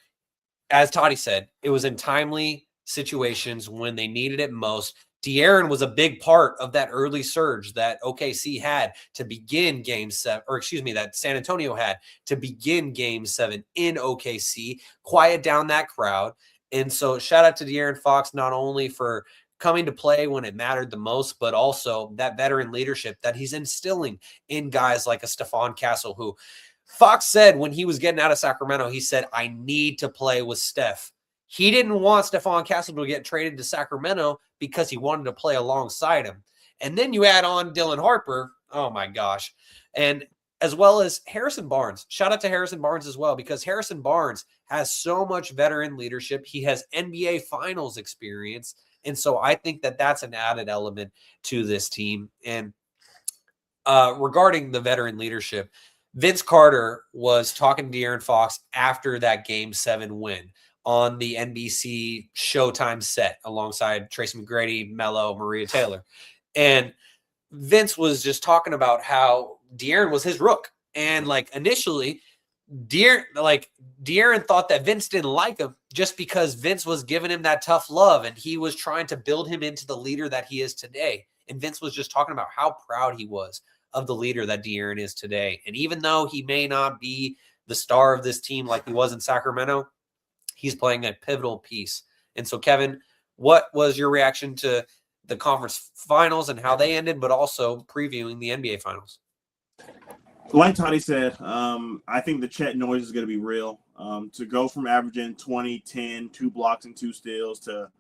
as Toddy said, it was in timely situations when they needed it most De'Aaron was a big part of that early surge that OKC had to begin game 7, or excuse me, that San Antonio had to begin game 7 in OKC, quiet down that crowd. And so shout out to De'Aaron Fox, not only for coming to play when it mattered the most, but also that veteran leadership that he's instilling in guys like a Stephon Castle, who Fox said when he was getting out of Sacramento, he said, I need to play with Steph. He didn't want Stephon Castle to get traded to Sacramento because he wanted to play alongside him. And then you add on Dylan Harper. Oh, my gosh. And as well as Harrison Barnes. Shout out to Harrison Barnes as well, because Harrison Barnes has so much veteran leadership. He has NBA Finals experience. And so I think that that's an added element to this team. And regarding the veteran leadership, Vince Carter was talking to De'Aaron Fox after that Game 7 win on the NBC Showtime set alongside Tracy McGrady, Melo, Maria Taylor. And Vince was just talking about how De'Aaron was his rook. And like initially, De'Aaron thought that Vince didn't like him just because Vince was giving him that tough love and he was trying to build him into the leader that he is today. And Vince was just talking about how proud he was of the leader that De'Aaron is today. And even though he may not be the star of this team like he was in Sacramento, he's playing a pivotal piece. And so, Kevin, what was your reaction to the conference finals and how they ended, but also previewing the NBA finals? Like Toddy said, I think the Chet noise is going to be real. To go from averaging 20, 10, 2 blocks and 2 steals to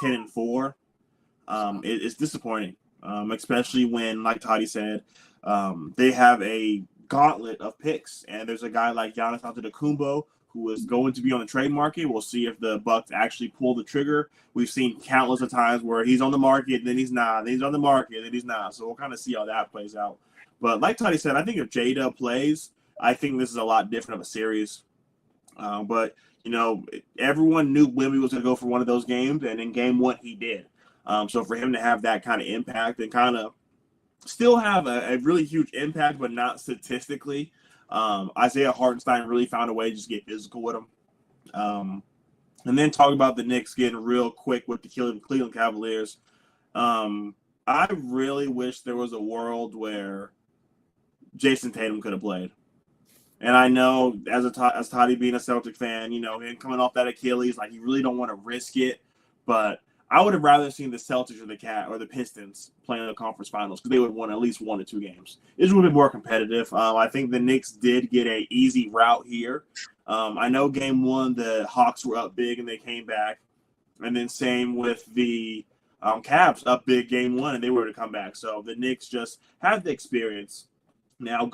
10 and 4, it's disappointing, especially when, like Toddy said, they have a gauntlet of picks. And there's a guy like Giannis Antetokounmpo who is going to be on the trade market. We'll see if the Bucks actually pull the trigger. We've seen countless of times where he's on the market, then he's not. Then he's on the market, then he's not. So we'll kind of see how that plays out. But like Toddy said, I think if J-Dub plays, I think this is a lot different of a series. But, everyone knew Wemby was going to go for one of those games, and in game 1 he did. So for him to have that kind of impact and kind of still have a really huge impact, but not statistically, Isaiah Hartenstein really found a way to just get physical with him. And then talk about the Knicks getting real quick with the Cleveland Cavaliers. I really wish there was a world where Jason Tatum could have played. And I know as Toddy being a Celtic fan, him coming off that Achilles, like you really don't want to risk it. But I would have rather seen the Celtics or the Pistons playing in the conference finals because they would have won at least 1 or 2 games. It's a little bit more competitive. I think the Knicks did get an easy route here. I know game 1, the Hawks were up big and they came back. And then same with the Cavs up big game 1 and they were to come back. So the Knicks just have the experience. Now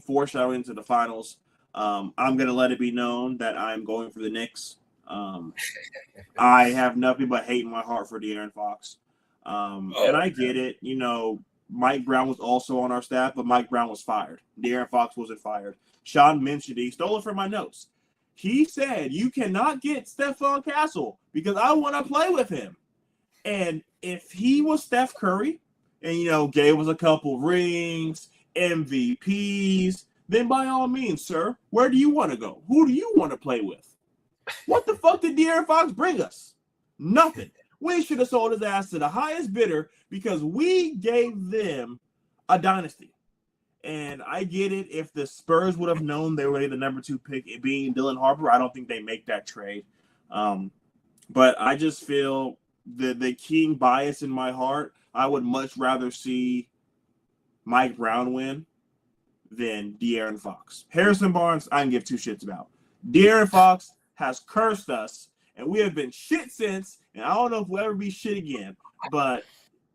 foreshadowing into the finals, I'm going to let it be known that I'm going for the Knicks. I have nothing but hate in my heart for De'Aaron Fox. And I get it. Mike Brown was also on our staff, but Mike Brown was fired. De'Aaron Fox wasn't fired. Shaun mentioned it. He stole it from my notes. He said, you cannot get Stephon Castle because I want to play with him. And if he was Steph Curry and, gave us a couple rings, MVPs, then by all means, sir, where do you want to go? Who do you want to play with? What the fuck did De'Aaron Fox bring us? Nothing. We should have sold his ass to the highest bidder because we gave them a dynasty. And I get it. If the Spurs would have known they were the number 2 pick, it being Dylan Harper, I don't think they make that trade. But I just feel the keen bias in my heart, I would much rather see Mike Brown win than De'Aaron Fox. Harrison Barnes, I can give 2 shits about. De'Aaron Fox has cursed us, and we have been shit since, and I don't know if we'll ever be shit again. But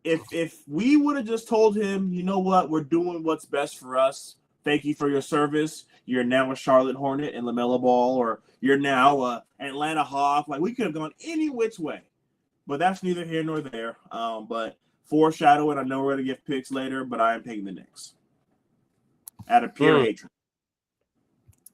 if we would have just told him, you know what, we're doing what's best for us. Thank you for your service. You're now a Charlotte Hornet and LaMelo Ball, or you're now a Atlanta Hawk. Like, we could have gone any which way. But that's neither here nor there. But foreshadowing, I know we're going to give picks later, but I am taking the Knicks. Out of pure hatred.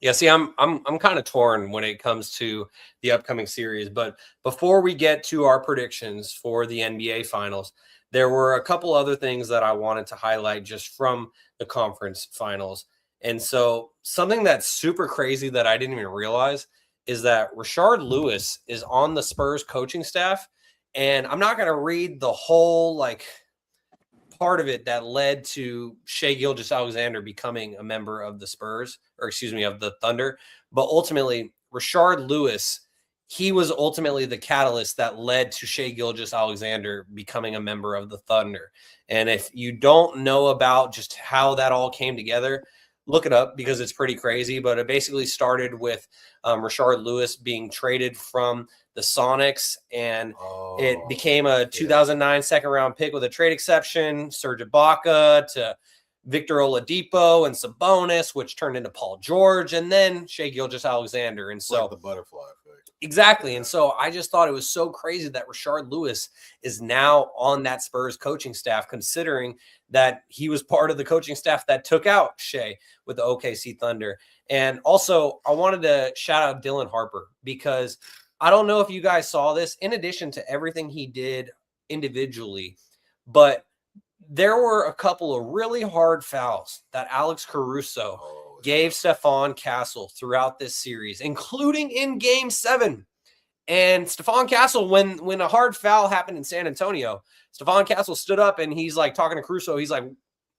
Yeah, see, I'm kind of torn when it comes to the upcoming series. But before we get to our predictions for the NBA Finals, there were a couple other things that I wanted to highlight just from the conference finals. And so something that's super crazy that I didn't even realize is that Rashard Lewis is on the Spurs coaching staff. And I'm not going to read the whole like part of it that led to Shai Gilgeous-Alexander becoming a member of the Spurs, or excuse me, of the Thunder. But ultimately, Rashard Lewis, he was ultimately the catalyst that led to Shai Gilgeous-Alexander becoming a member of the Thunder. And if you don't know about just how that all came together, look it up because it's pretty crazy. But it basically started with Rashard Lewis being traded from the Sonics, and it became a 2009 second-round pick with a trade exception, Serge Ibaka to Victor Oladipo and Sabonis, which turned into Paul George, and then Shai Gilgeous-Alexander. And so like the butterfly effect. Exactly. And so I just thought it was so crazy that Rashard Lewis is now on that Spurs coaching staff, considering that he was part of the coaching staff that took out Shai with the OKC Thunder. And also, I wanted to shout out Dylan Harper, because I don't know if you guys saw this, in addition to everything he did individually, but there were a couple of really hard fouls that Alex Caruso gave Stephon Castle throughout this series, including in Game 7. And Stephon Castle, when a hard foul happened in San Antonio, Stephon Castle stood up and he's like talking to Caruso. He's like,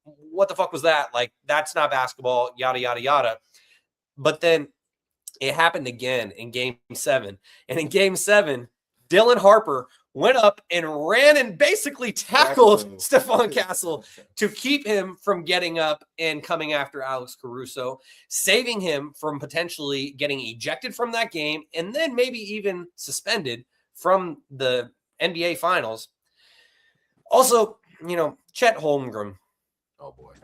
what the fuck was that? Like, that's not basketball, yada, yada, yada. But then it happened again in Game 7. And in Game 7, Dylan Harper went up and ran and basically tackled Stephon Castle to keep him from getting up and coming after Alex Caruso, saving him from potentially getting ejected from that game and then maybe even suspended from the NBA Finals. Also, Chet Holmgren. Oh, boy.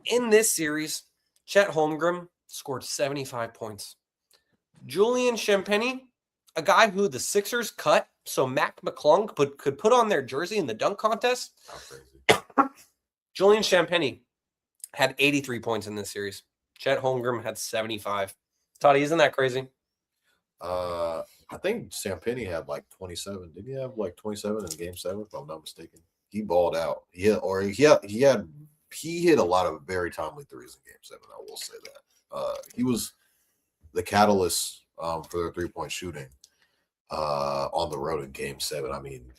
In this series, Chet Holmgren scored 75 points. Julian Champagnie, a guy who the Sixers cut so Mac McClung could put on their jersey in the dunk contest. Julian Champagnie had 83 points in this series. Chet Holmgren had 75. Toddy, isn't that crazy? I think Champagnie had like 27. Did he have like 27 in Game 7, if I'm not mistaken? He balled out. He hit a lot of very timely threes in Game 7. I will say that. He was the catalyst for their three-point shooting on the road in Game 7. I mean,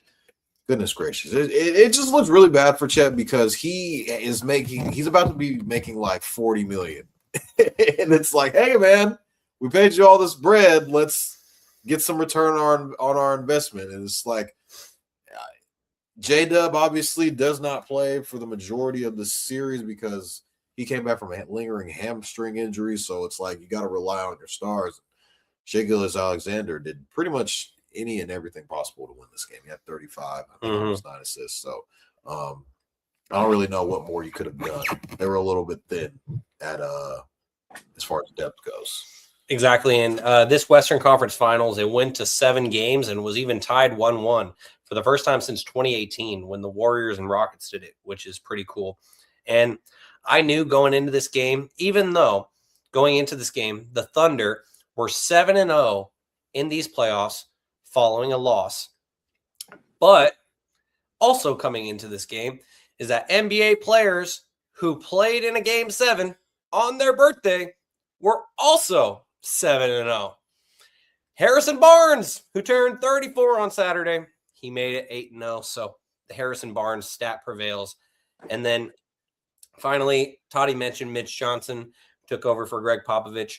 goodness gracious. It just looks really bad for Chet, because he's about to be making like $40 million. And it's like, hey, man, we paid you all this bread. Let's get some return on our investment. And it's like, J-Dub obviously does not play for the majority of the series because he came back from a lingering hamstring injury. So it's like you got to rely on your stars. Shai Gilgeous-Alexander did pretty much any and everything possible to win this game. He had 35, I think almost 9 assists. So I don't really know what more you could have done. They were a little bit thin at as far as depth goes. Exactly. And this Western Conference Finals, it went to 7 games and was even tied 1-1 for the first time since 2018 when the Warriors and Rockets did it, which is pretty cool. And I knew going into this game, even though going into this game, the Thunder were 7-0 in these playoffs following a loss. But also coming into this game is that NBA players who played in a Game 7 on their birthday were also 7-0. Harrison Barnes, who turned 34 on Saturday, he made it 8-0. So the Harrison Barnes stat prevails. And then finally, Toddy mentioned Mitch Johnson took over for Greg Popovich.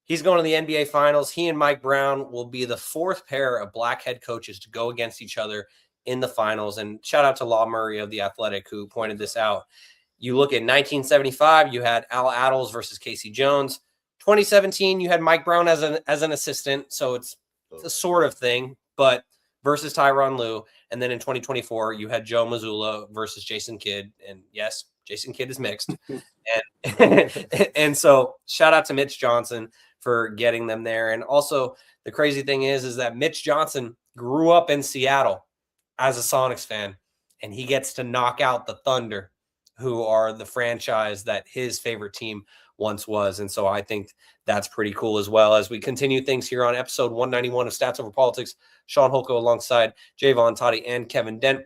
He's going to the NBA Finals. He and Mike Brown will be the 4th pair of black head coaches to go against each other in the finals. And shout out to Law Murray of The Athletic, who pointed this out. You look at 1975, you had Al Attles versus Casey Jones. 2017, you had Mike Brown as an assistant, so it's a sort of thing, but versus Tyronn Lue. And then in 2024, you had Joe Mazzulla versus Jason Kidd. And yes, Jason Kidd is mixed. and so shout out to Mitch Johnson for getting them there. And also the crazy thing is that Mitch Johnson grew up in Seattle as a Sonics fan, and he gets to knock out the Thunder, who are the franchise that his favorite team once was. And so I think that's pretty cool as well. As we continue things here on episode 191 of Stats Over Politics, Shaun Holko alongside Jaevon, Toddy, and Kevin Dent.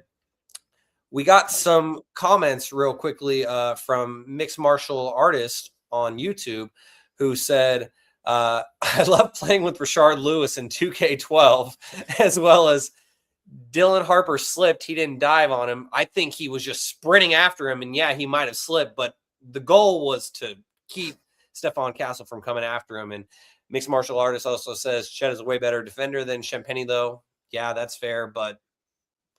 We got some comments real quickly from Mixed Martial Artist on YouTube, who said, I love playing with Rashard Lewis in 2K12, as well as Dylan Harper slipped. He didn't dive on him. I think he was just sprinting after him. And yeah, he might have slipped, but the goal was to keep Stephon Castle from coming after him. And mixed martial artist also says Chet is a way better defender than Champagny, though. Yeah, that's fair. But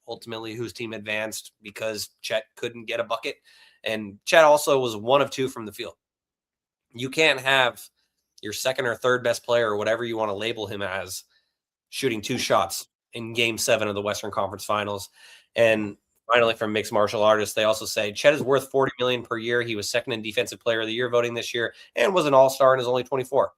ultimately, whose team advanced because Chet couldn't get a bucket. And Chet also was 1 of 2 from the field. You can't have your second or third best player or whatever you want to label him as shooting 2 shots in Game 7 of the Western Conference Finals. And finally, from mixed martial artists, they also say Chet is worth $40 million per year. He was second in Defensive Player of the Year voting this year and was an all-star and is only 24.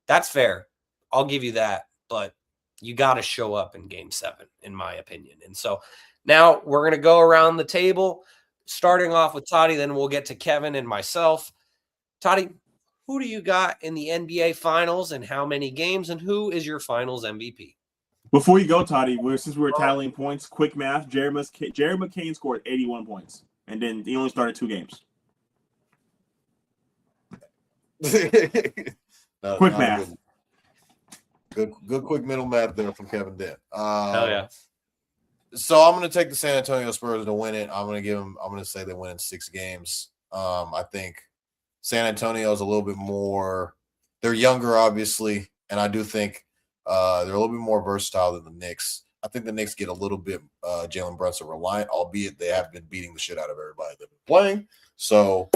That's fair. I'll give you that. But you got to show up in Game 7, in my opinion. And so now we're going to go around the table, starting off with Toddy, then we'll get to Kevin and myself. Toddy, who do you got in the NBA Finals and how many games, and who is your Finals MVP? Before you go, Toddy, since we're tallying points, quick math, Jared McCain scored 81 points, and then he only started 2 games. Quick math. Good quick mental math there from Kevin Dent. Hell yeah. So I'm going to take the San Antonio Spurs to win it. I'm going to say they win in 6 games. I think San Antonio is a little bit more, they're younger, obviously, and I do think they're a little bit more versatile than the Knicks. I think the Knicks get a little bit Jalen Brunson reliant, albeit they have been beating the shit out of everybody they've been playing. So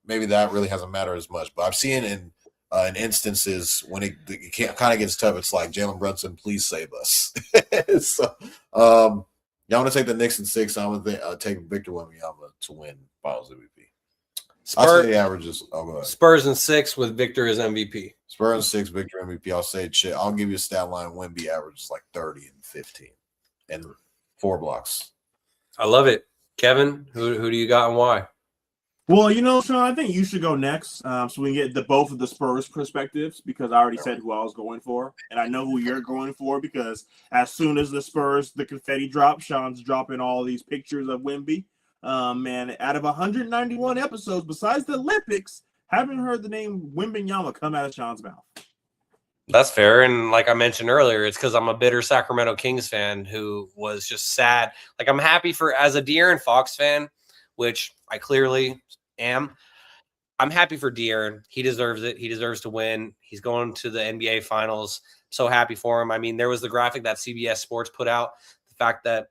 maybe that really hasn't mattered as much. But I've seen in instances when it kind of gets tough, it's like, Jalen Brunson, please save us. So I'm going to take the Knicks in 6. I'm going to take Victor Wembanyama to win Finals MVP. I'll say the averages. Oh, go ahead. Spurs in 6 with Victor as MVP. Spurs in 6, Victor MVP. I'll say shit. I'll give you a stat line. Wemby averages like 30 and 15 and 4 blocks. I love it. Kevin, who do you got and why? Well, Shaun, I think you should go next, so we can get both of the Spurs perspectives, because I already said who I was going for, and I know who you're going for, because as soon as the confetti drops, Shaun's dropping all these pictures of Wemby. Man, out of 191 episodes, besides the Olympics, haven't heard the name Wembanyama come out of Shaun's mouth. That's fair. And like I mentioned earlier, it's because I'm a bitter Sacramento Kings fan who was just sad. Like, I'm happy as a De'Aaron Fox fan, which I clearly am. I'm happy for De'Aaron. He deserves it. He deserves to win. He's going to the NBA Finals. So happy for him. I mean, there was the graphic that CBS Sports put out, the fact that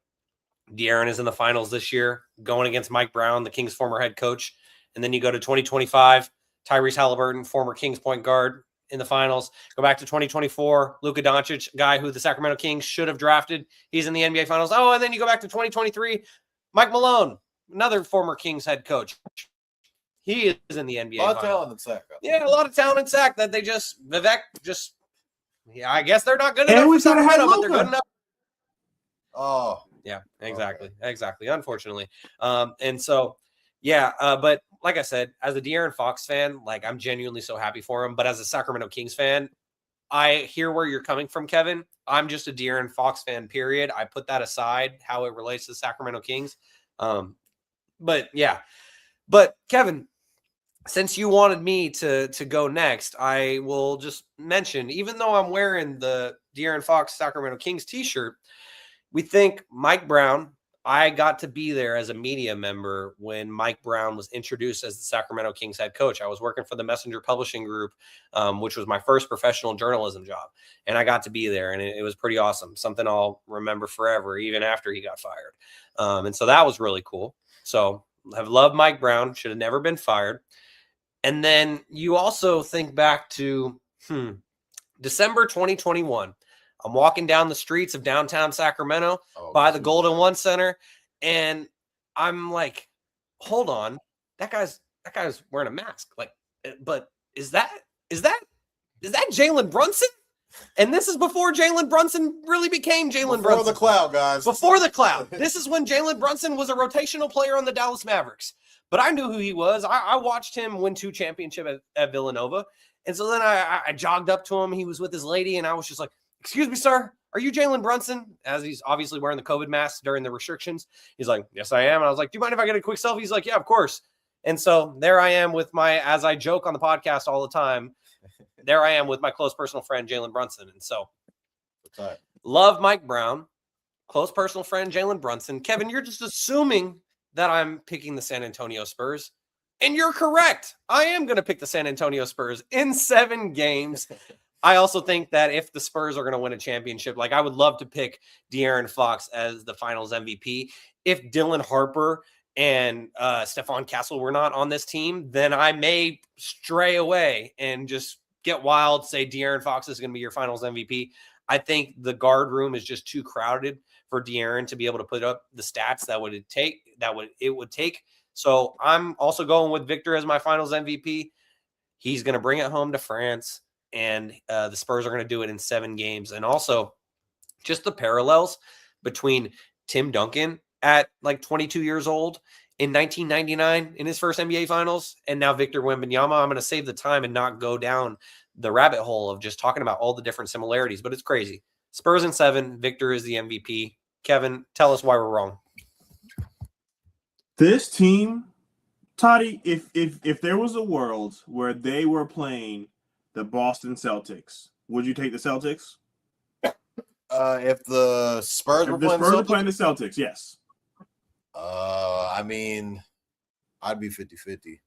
De'Aaron is in the finals this year, going against Mike Brown, the Kings' former head coach. And then you go to 2025, Tyrese Halliburton, former Kings point guard, in the finals. Go back to 2024, Luka Doncic, guy who the Sacramento Kings should have drafted. He's in the NBA Finals. Oh, and then you go back to 2023, Mike Malone, another former Kings head coach. He is in the NBA. A lot of talent in Sac. Yeah, a lot of talent in Sac that Vivek I guess they're not good enough for Sacramento, but they're good enough. Oh. Yeah, exactly. Okay. Exactly. Unfortunately. And so, yeah, but like I said, as a De'Aaron Fox fan, like, I'm genuinely so happy for him. But as a Sacramento Kings fan, I hear where you're coming from, Kevin. I'm just a De'Aaron Fox fan, period. I put that aside, how it relates to the Sacramento Kings. But yeah. But Kevin, since you wanted me to go next, I will just mention, even though I'm wearing the De'Aaron Fox Sacramento Kings t-shirt, we think Mike Brown. I got to be there as a media member when Mike Brown was introduced as the Sacramento Kings head coach. I was working for the Messenger Publishing Group, which was my first professional journalism job. And I got to be there, and it was pretty awesome. Something I'll remember forever, even after he got fired. And so that was really cool. So I've loved Mike Brown. Should have never been fired. And then you also think back to December 2021. I'm walking down the streets of downtown Sacramento by the Golden One Center, and I'm like, hold on, that guy's wearing a mask. Like, but is that Jalen Brunson? And this is before Jalen Brunson really became Jalen Brunson. Before the cloud, guys. Before the cloud. This is when Jalen Brunson was a rotational player on the Dallas Mavericks. But I knew who he was. I watched him win 2 championships at Villanova. And so then I jogged up to him. He was with his lady, and I was just like, excuse me, sir, are you Jalen Brunson? As he's obviously wearing the COVID mask during the restrictions. He's like, yes, I am. And I was like, do you mind if I get a quick selfie? He's like, yeah, of course. And so there I am with as I joke on the podcast all the time, there I am with my close personal friend, Jalen Brunson. And so love Mike Brown. close personal friend Jalen Brunson. Kevin, you're just assuming that I'm picking the San Antonio Spurs. And you're correct. I am going to pick the San Antonio Spurs in 7 games. I also think that if the Spurs are going to win a championship, like I would love to pick De'Aaron Fox as the finals MVP. If Dylan Harper and Stephon Castle were not on this team, then I may stray away and just get wild, say De'Aaron Fox is going to be your finals MVP. I think the guard room is just too crowded for De'Aaron to be able to put up the stats that it would take. So I'm also going with Victor as my finals MVP. He's going to bring it home to France, and the Spurs are going to do it in 7 games. And also just the parallels between Tim Duncan at like 22 years old in 1999 in his first NBA finals, and now Victor Wembanyama. I'm going to save the time and not go down the rabbit hole of just talking about all the different similarities, but it's crazy. Spurs in 7, Victor is the MVP. Kevin, tell us why we're wrong. This team, Toddy, if there was a world where they were playing the Boston Celtics, would you take the Celtics? If the Spurs were playing the Celtics, yes. I mean, I'd be 50-50.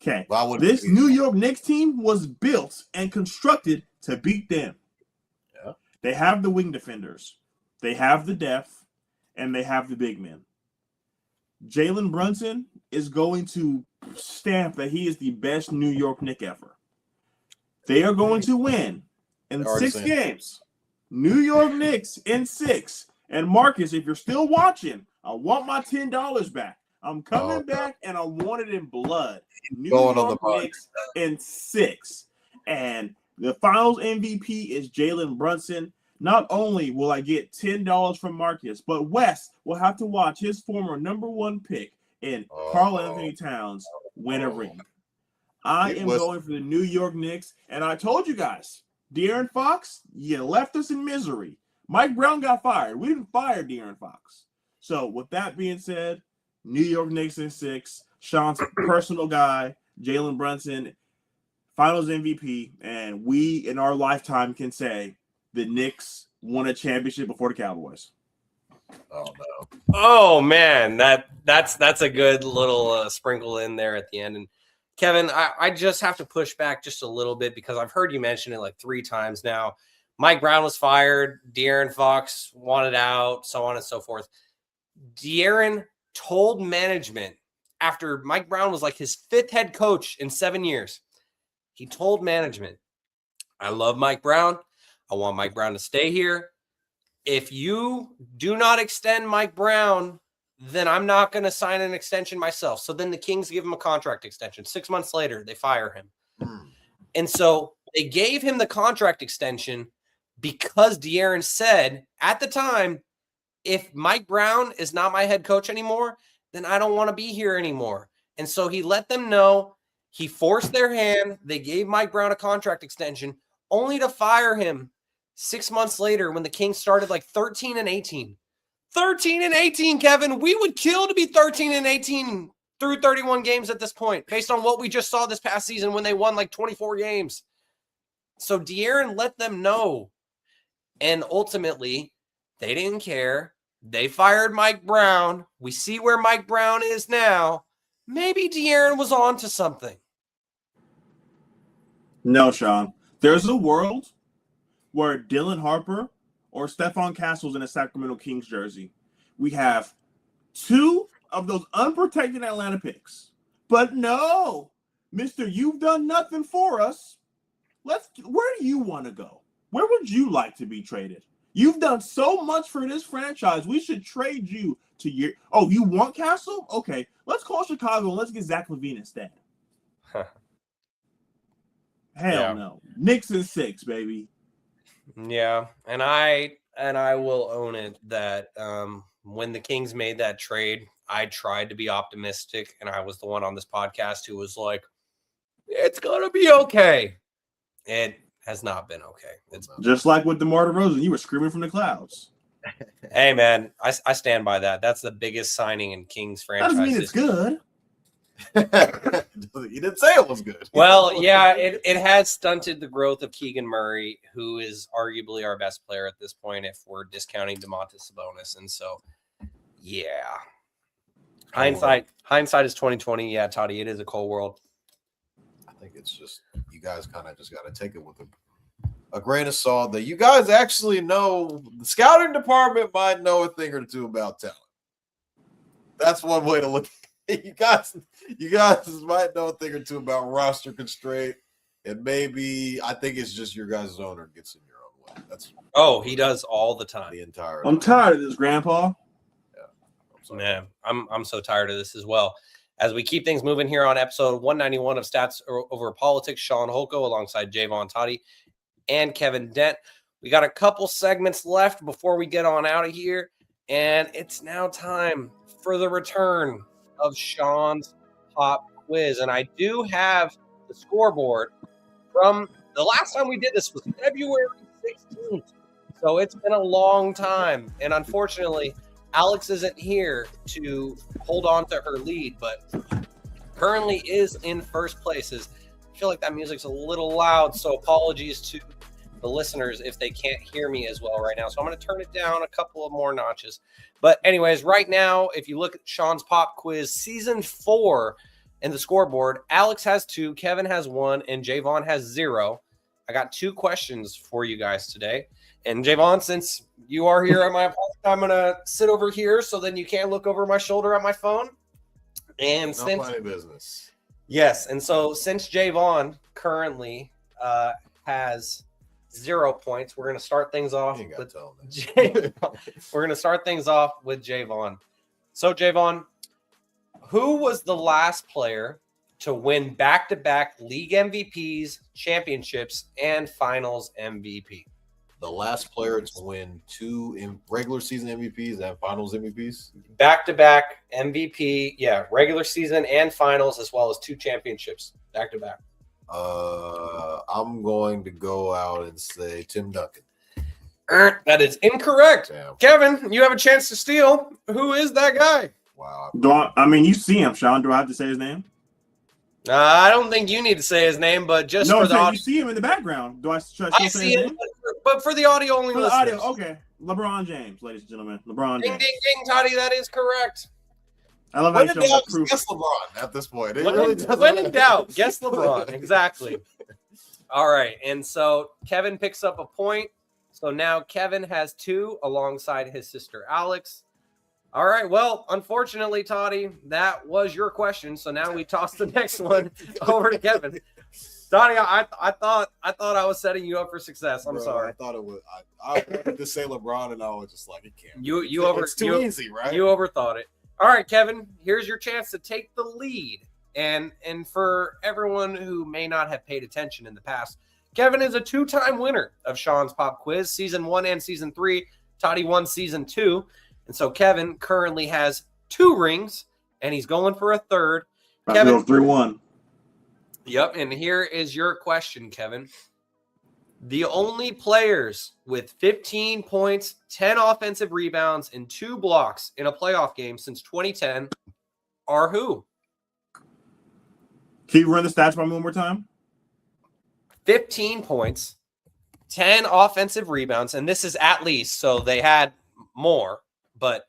Okay. This New York Knicks team was built and constructed to beat them. Yeah. They have the wing defenders. They have the depth, and they have the big men. Jalen Brunson is going to stamp that he is the best New York Knick ever. They are going to win in 6 games. New York Knicks in 6. And Marcus, if you're still watching, I want my $10 back. I'm coming back, and I want it in blood. New York Knicks in 6. And the finals MVP is Jalen Brunson. Not only will I get $10 from Marcus, but Wes will have to watch his former number 1 pick in Karl Anthony Towns win a ring. I am going for the New York Knicks, and I told you guys, De'Aaron Fox, you left us in misery. Mike Brown got fired. We didn't fire De'Aaron Fox. So with that being said, New York Knicks in 6, Shaun's personal guy, Jalen Brunson, finals MVP, and we in our lifetime can say the Knicks won a championship before the Cowboys. Oh no! Oh man, that's a good little sprinkle in there at the end. And Kevin, I just have to push back just a little bit because I've heard you mention it like 3 times now. Mike Brown was fired. De'Aaron Fox wanted out, so on and so forth. De'Aaron told management after Mike Brown was like his 5th head coach in 7 years. He told management, I love Mike Brown. I want Mike Brown to stay here. If you do not extend Mike Brown, then I'm not going to sign an extension myself. So then the Kings give him a contract extension. 6 months later, they fire him. And so they gave him the contract extension because De'Aaron said at the time, if Mike Brown is not my head coach anymore, then I don't want to be here anymore. And so he let them know. He forced their hand. They gave Mike Brown a contract extension only to fire him 6 months later when the Kings started like 13-18. 13-18, Kevin. We would kill to be 13-18 through 31 games at this point, based on what we just saw this past season when they won like 24 games. So De'Aaron let them know. And ultimately, they didn't care. They fired Mike Brown. We see where Mike Brown is now. Maybe De'Aaron was on to something. No, Shaun. There's a world where Dylan Harper or Stephon Castle's in a Sacramento Kings jersey. We have 2 of those unprotected Atlanta picks. But no, Mr. You've done nothing for us. Where do you want to go? Where would you like to be traded? You've done so much for this franchise. We should trade you to your. Oh, you want Castle? Okay, let's call Chicago and let's get Zach LaVine instead. Hell no. Knicks in 6, baby. Yeah, and I will own it that when the Kings made that trade, I tried to be optimistic, and I was the one on this podcast who was like, "It's gonna be okay." It has not been okay. It's just like with DeMar DeRozan, you were screaming from the clouds. Hey man, I stand by that. That's the biggest signing in Kings franchise. That doesn't mean it's good. You didn't say it was good. Well, yeah, it has stunted the growth of Keegan Murray, who is arguably our best player at this point if we're discounting DeMontis Sabonis. And so, yeah. Hindsight is 2020. Yeah, Toddy, it is a cold world. I think it's just you guys kind of just got to take it with a grain of salt that you guys actually know. The scouting department might know a thing or two about talent. That's one way to look at it. You guys might know a thing or two about roster constraint, and maybe I think it's just your guys' owner gets in your own way. He does all the time. The entire. I'm tired of this, Grandpa. Yeah, Man, I'm so tired of this as well. As we keep things moving here on episode 191 of Stats Over Politics, Shaun Holko alongside Jaevon, Toddy, and Kevin Dent. We got a couple segments left before we get on out of here, and it's now time for the return of Shaun's Pop Quiz. And I do have the scoreboard from the last time we did this was February 16th. So it's been a long time. And unfortunately, Alex isn't here to hold on to her lead, but currently is in first place. I feel like that music's a little loud, so apologies to the listeners if they can't hear me as well right now. So I'm going to turn it down a couple of more notches. But anyways, right now, if you look at Shaun's Pop Quiz, Season 4 in the scoreboard, Alex has 2, Kevin has 1, and Jaevon has 0. I got 2 questions for you guys today. And Jaevon, since you are here at my apartment, I'm going to sit over here so then you can't look over my shoulder at my phone. And no funny business. Yes, and so since Jaevon currently has 0 points, we're going to start things off with We're going to start things off with Jaevon. So Jaevon, who was the last player to win back-to-back league MVPs, championships, and finals MVP? The last player to win 2 regular season MVPs and finals MVPs? Back-to-back MVP, regular season and finals, as well as 2 championships back-to-back. I'm going to go out and say Tim Duncan. That is incorrect. Damn. Kevin, you have a chance to steal. Who is that guy? Wow. You see him, Shaun. Do I have to say his name? I don't think you need to say his name, but just for the audio. You see him in the background. Do I say I see his him, name? but for the audio only For the listeners. audio, okay. LeBron James, ladies and gentlemen. LeBron Ding, James. ding, ding, Toddy. That is correct. I love how When you in show doubt, the proof. guess LeBron at this point. When in doubt, guess LeBron. Exactly. All right. And so Kevin picks up a point. So now Kevin has 2 alongside his sister Alex. All right. Well, unfortunately, Toddy, that was your question. So now we toss the next one over to Kevin. Toddy, I thought I was setting you up for success. I'm sorry. I thought it was. I wanted to say LeBron, and I was just like, it can't. It's too easy, right? You overthought it. All right, Kevin. Here's your chance to take the lead. And for everyone who may not have paid attention in the past, Kevin is a 2-time winner of Shaun's Pop Quiz, Season 1 and Season 3. Toddy won Season 2. And so Kevin currently has 2 rings, and he's going for a 3rd. Kevin, 3-1. Yep, and here is your question, Kevin. The only players with 15 points, 10 offensive rebounds, and 2 blocks in a playoff game since 2010 are who? Can you run the stats by me one more time? 15 points, 10 offensive rebounds, and this is at least, so they had more, but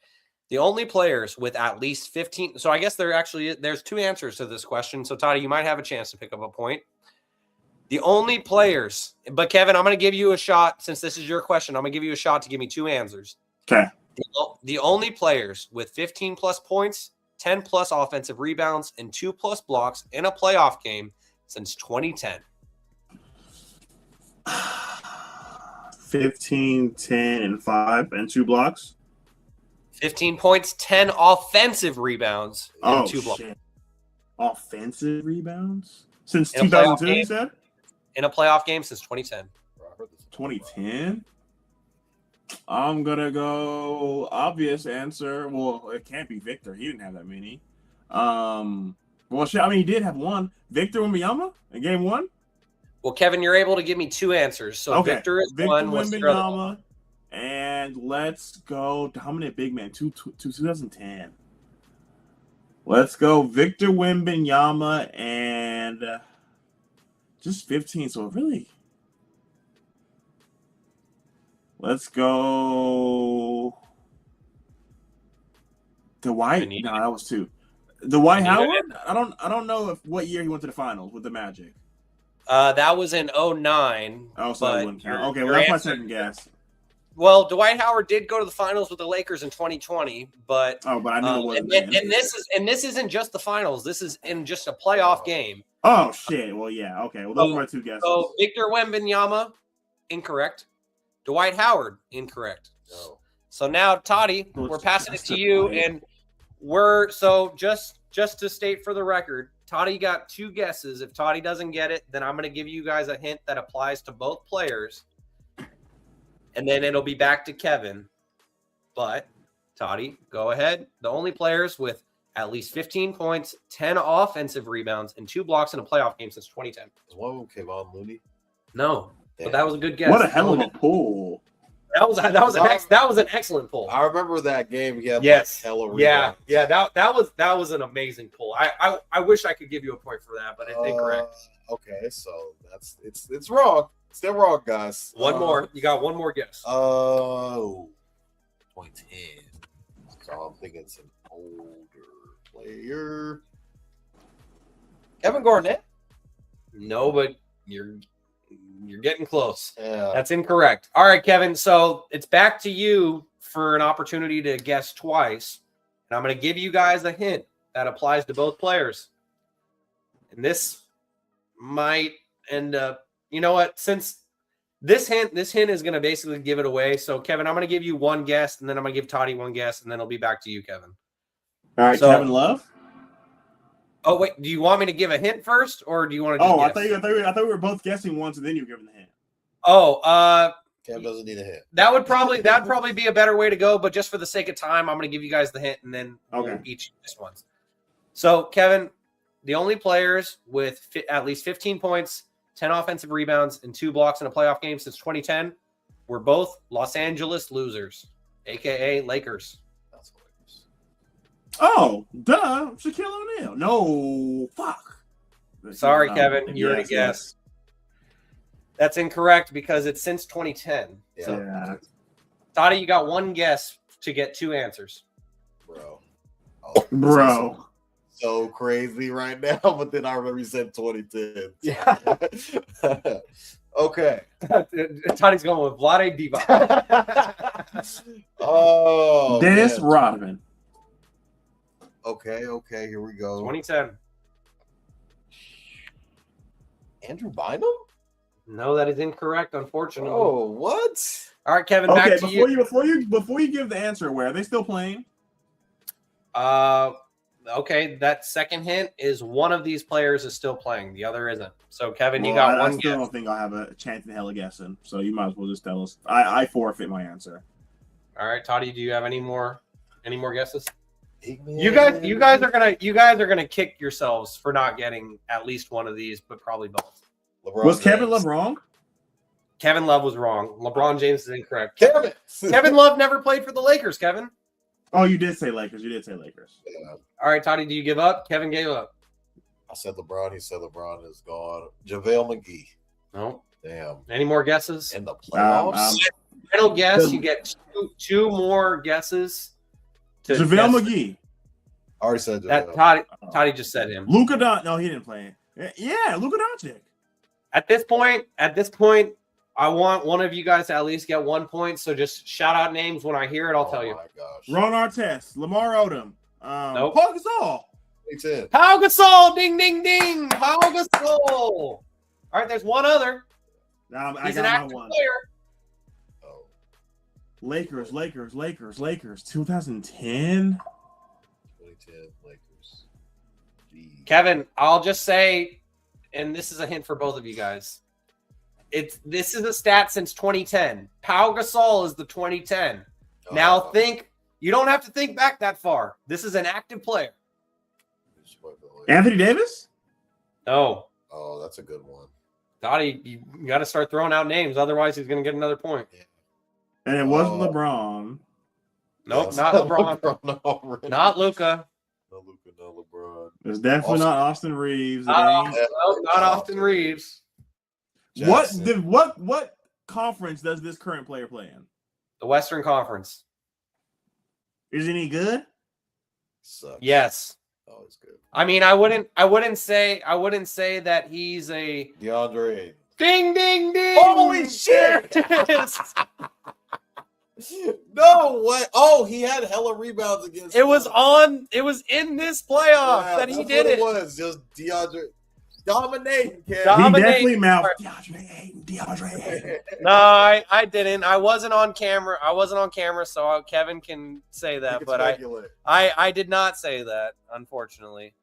the only players with at least 15. So I guess there's 2 answers to this question. So Toddy, you might have a chance to pick up a point. The only players, but Kevin, I'm going to give you a shot since this is your question. I'm going to give you a shot to give me 2 answers. Okay. The only players with 15 plus points, 10 plus offensive rebounds, and 2 plus blocks in a playoff game since 2010. 15, 10, and 5, and 2 blocks. 15 points, 10 offensive rebounds, and 2 blocks. Shit. Offensive rebounds? Since 2002, you said? In a playoff game since 2010. 2010? I'm going to go obvious answer. Well, it can't be Victor. He didn't have that many. He did have 1. Victor Wembanyama in game 1? Well, Kevin, you're able to give me 2 answers. So okay. Victor is Victor 1. What's the other one? And let's go dominant big man, 2010. Let's go Victor Wembanyama and just 15. So really, let's go Dwight. No, that was 2. Dwight Howard. I don't know what year he went to the finals with the Magic. That was in 09. Oh, so that wouldn't count. Okay, well, your that's my answer- second guess. Well, Dwight Howard did go to the finals with the Lakers in 2020, but Oh, but I knew it wasn't. and this isn't just the finals. This is in just a playoff game. Oh shit. Well, yeah. Okay. Well, those were my 2 guesses. So Victor Wembanyama, incorrect. Dwight Howard, incorrect. No. So now, Toddy, we're passing it to you, and just to state for the record, Toddy got 2 guesses. If Toddy doesn't get it, then I'm going to give you guys a hint that applies to both players. And then it'll be back to Kevin. But, Toddy, go ahead. The only players with at least 15 points, 10 offensive rebounds, and 2 blocks in a playoff game since 2010. Is one of them Kevon Looney? No, Damn. but that was a good guess. What a hell of a pull. That was an excellent pull. I remember that game. He had Yes. like hella Yeah. rebounds. That was an amazing pull. I wish I could give you a point for that, but it's incorrect. Okay, so it's wrong. Still wrong, guys. One more. You got one more guess. 2010. So I'm thinking it's an older player. Kevin Garnett? No, but you're getting close. Yeah. That's incorrect. All right, Kevin. So it's back to you for an opportunity to guess twice. And I'm going to give you guys a hint that applies to both players. And this might end up, you know what? Since this hint is going to basically give it away. So, Kevin, I'm going to give you one guess, and then I'm going to give Toddy one guess, and then it'll be back to you, Kevin. All right, So- Kevin Love. Oh, wait. Do you want me to give a hint first, or do you want to Oh, I guess? thought we were both guessing once, and then you were giving the hint. Oh, Kevin doesn't need a hint. that'd probably be a better way to go, but just for the sake of time, I'm going to give you guys the hint, and then we'll Okay. each guess once. So, Kevin, the only players with at least 15 points, 10 offensive rebounds, and 2 blocks in a playoff game since 2010 were both Los Angeles losers, a.k.a. Lakers. That's hilarious. Oh, duh. Shaquille O'Neal. No, fuck. Sorry, Kevin. You already Yes, guessed. That's incorrect because it's since 2010. Yeah. So, Yeah. Toddy, you got one guess to get 2 answers. Bro. Oh, Bro. so crazy right now, but then I remember you said 2010. Yeah. Okay. Toddy's going with Vlade Divac. Oh, Dennis man. Rodman. Okay, here we go. 2010. Andrew Bynum? No, that is incorrect, unfortunately. Oh, what? All right, Kevin, Okay, back to you. before you give the answer away, are they still playing? Okay, that second hint is one of these players is still playing. The other isn't. So, Kevin, you got I one still guess. don't think I'll have a chance in hell of guessing. So you might as well just tell us. I forfeit my answer. All right, Toddy, do you have any more guesses? Eggman? You guys are gonna kick yourselves for not getting at least one of these, but probably both. LeBron Was Kevin James. Love wrong? Kevin Love was wrong. LeBron James is incorrect. Kevin. Kevin Love never played for the Lakers, Kevin. Oh, you did say Lakers. Yeah, All right, Toddy, do you give up? Kevin gave up. I said LeBron. He said LeBron is gone. JaVale McGee. No. Damn. Any more guesses? In the playoffs? Final guess. You get two more guesses. to JaVale guess. McGee. I already said That JaVale. Toddy just said him. Luka Doncic. No, he didn't play. Yeah, Luka Doncic. At this point, I want one of you guys to at least get 1 point. So just shout out names when I hear it. I'll tell you. Oh, my gosh. Ron Artest. Lamar Odom. Nope. Paul Gasol. 2010. Pau Gasol, ding, ding, ding. Pau Gasol. All right, there's one other. I He's an got my active one. player. Oh, Lakers. 2010. 2010 Lakers. Jeez. Kevin, I'll just say, and this is a hint for both of you guys. This is a stat since 2010. Pau Gasol is the 2010. Oh, Now you don't have to think back that far. This is an active player. Anthony Davis? No. Oh, that's a good one. Dottie, you got to start throwing out names. Otherwise, he's going to get another point. And it wasn't LeBron. Nope, No, not LeBron. No, Not Luka. No Luka, no It's definitely not Austin Reeves. It Not, ain't. not Austin Reeves. What conference does this current player play in? The Western Conference. Isn't he good? Sucks. Yes. Oh, it's good. I mean, I wouldn't say that he's a DeAndre. ding ding ding. Holy shit! No way! Oh, he had hella rebounds against. It was in this playoff that he did it. It was just DeAndre dominating. He definitely mouthed DeAndre Ayton. No, I didn't. I wasn't on camera. So Kevin can say that, but I did not say that, unfortunately.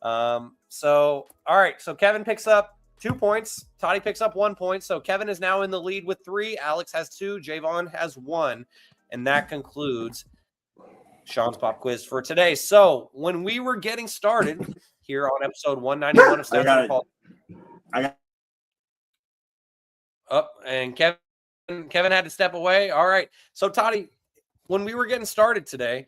So all right. So Kevin picks up 2 points. Toddy picks up 1 point. So Kevin is now in the lead with 3. Alex has 2. Jaevon has 1. And that concludes Shaun's Pop Quiz for today. So when we were getting started here on episode 191 of Stats Paul. And Kevin had to step away. All right. So Toddy, when we were getting started today,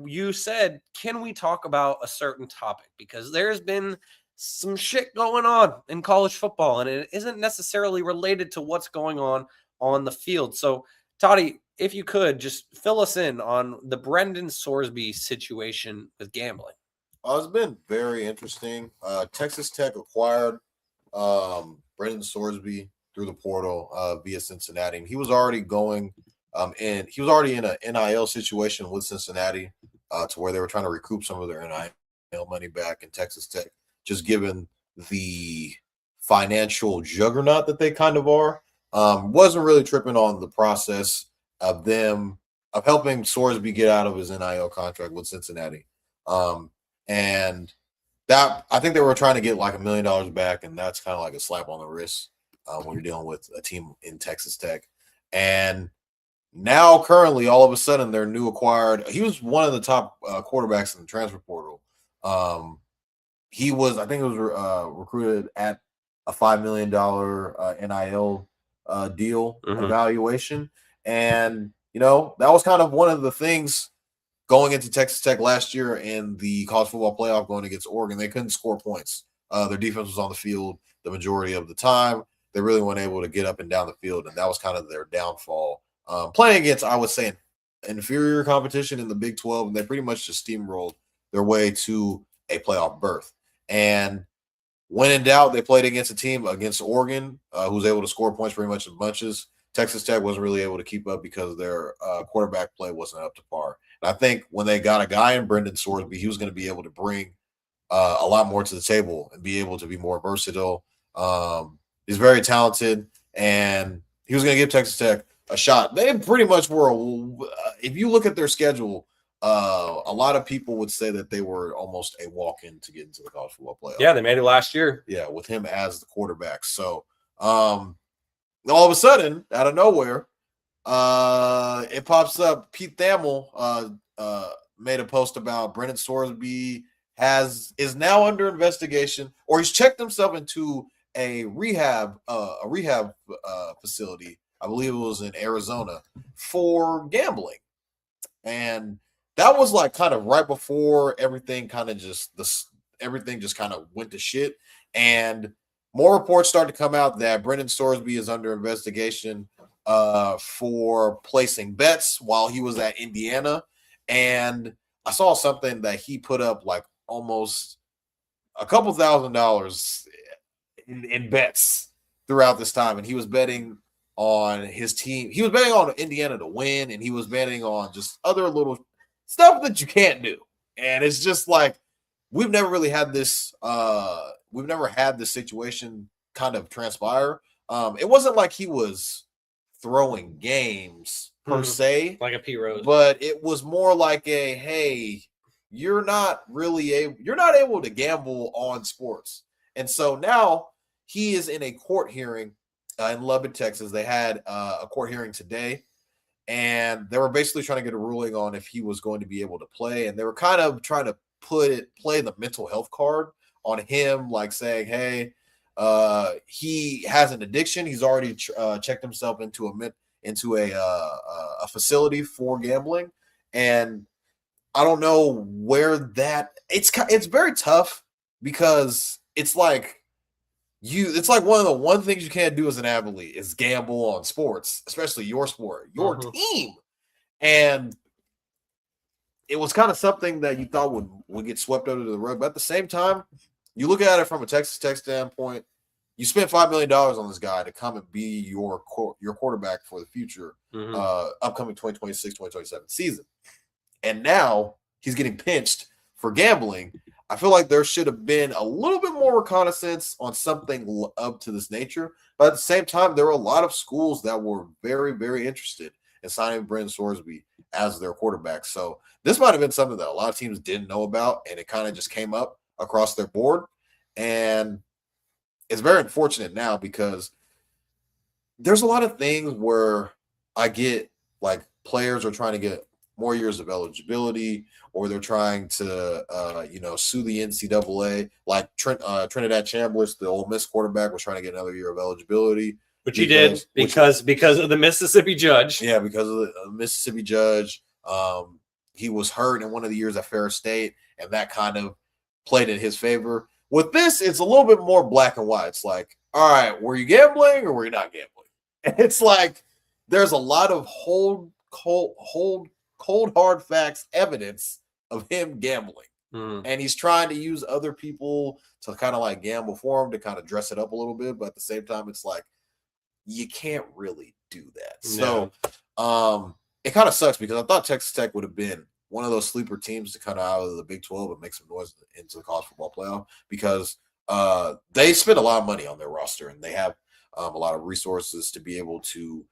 you said, can we talk about a certain topic? Because there's been some shit going on in college football, and it isn't necessarily related to what's going on the field. So, Toddy, if you could just fill us in on the Brendan Sorsby situation with gambling. It's been very interesting. Texas Tech acquired Brendan Sorsby through the portal via Cincinnati. He was already going and he was already in an NIL situation with Cincinnati to where they were trying to recoup some of their NIL money back, in Texas Tech, just given the financial juggernaut that they kind of are, wasn't really tripping on the process of helping Sorsby get out of his NIL contract with Cincinnati. And that, I think they were trying to get like $1 million back, and that's kind of like a slap on the wrist when you're dealing with a team in Texas Tech. And now currently, all of a sudden, their new acquired, he was one of the top quarterbacks in the transfer portal. He was, I think it was recruited at a $5 million NIL deal evaluation. And, you know, that was kind of one of the things going into Texas Tech last year in the college football playoff going against Oregon. They couldn't score points. Their defense was on the field the majority of the time. They really weren't able to get up and down the field, and that was kind of their downfall. Playing against, I would say, inferior competition in the Big 12, and they pretty much just steamrolled their way to a playoff berth. And when in doubt, they played against a team, against Oregon, who was able to score points pretty much in bunches. Texas Tech wasn't really able to keep up because their quarterback play wasn't up to par. And I think when they got a guy in Brendan Sorsby, he was going to be able to bring a lot more to the table and be able to be more versatile. He's very talented, and he was going to give Texas Tech a shot. They pretty much were, if you look at their schedule, a lot of people would say that they were almost a walk-in to get into the college football playoff. Yeah, they made it last year. Yeah, with him as the quarterback. So all of a sudden, out of nowhere, it pops up. Pete Thamel made a post about Brendan Sorsby is now under investigation, or he's checked himself into a rehab facility. I believe it was in Arizona for gambling. And that was like kind of right before everything kind of just went to shit. And more reports started to come out that Brendan Sorsby is under investigation for placing bets while he was at Indiana. And I saw something that he put up like almost a couple $1,000s in bets throughout this time. And he was betting on his team. He was betting on Indiana to win, and he was betting on just other little stuff that you can't do. And it's just like, we've never really had this situation kind of transpire. It wasn't like he was throwing games per se, like a P Rose, but it was more like a, hey, you're not able to gamble on sports. And so now he is in a court hearing in Lubbock, Texas. They had a court hearing today, and they were basically trying to get a ruling on if he was going to be able to play. And they were kind of trying to play the mental health card on him, like saying, hey, he has an addiction. He's already checked himself into a facility for gambling. And I don't know where that it's very tough because it's like one things you can't do as an athlete is gamble on sports, especially your sport, your team. And it was kind of something that you thought would get swept under the rug. But at the same time, you look at it from a Texas Tech standpoint, you spent $5 million on this guy to come and be your quarterback for the future, upcoming 2026-2027 season. And now he's getting pinched for gambling. I feel like there should have been a little bit more reconnaissance on something up to this nature. But at the same time, there were a lot of schools that were very, very interested in signing Brendan Sorsby as their quarterback. So this might have been something that a lot of teams didn't know about, and it kind of just came up across their board. And it's very unfortunate now because there's a lot of things where I get like players are trying to get more years of eligibility, or they're trying to, sue the NCAA. Like Trinidad Chambliss, the Ole Miss quarterback, was trying to get another year of eligibility. Which he did because of the Mississippi judge. Yeah, because of the Mississippi judge. He was hurt in one of the years at Ferris State, and that kind of played in his favor. With this, it's a little bit more black and white. It's like, all right, were you gambling or were you not gambling? And it's like there's a lot of cold, hard facts evidence of him gambling. And he's trying to use other people to kind of like gamble for him to kind of dress it up a little bit. But at the same time, it's like, you can't really do that. No. So it kind of sucks because I thought Texas Tech would have been one of those sleeper teams to kind of out of the Big 12 and make some noise into the college football playoff because they spend a lot of money on their roster and they have a lot of resources to be able to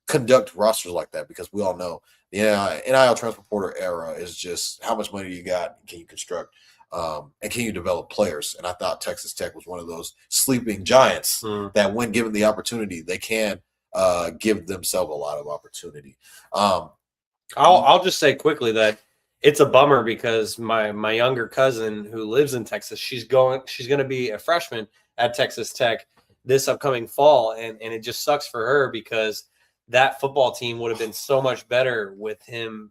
conduct rosters like that because we all know the NIL transfer portal era is just how much money you got, can you construct, and can you develop players? And I thought Texas Tech was one of those sleeping giants that when given the opportunity, they can give themselves a lot of opportunity. I'll just say quickly that it's a bummer because my younger cousin who lives in Texas, she's going to be a freshman at Texas Tech this upcoming fall, and it just sucks for her because that football team would have been so much better with him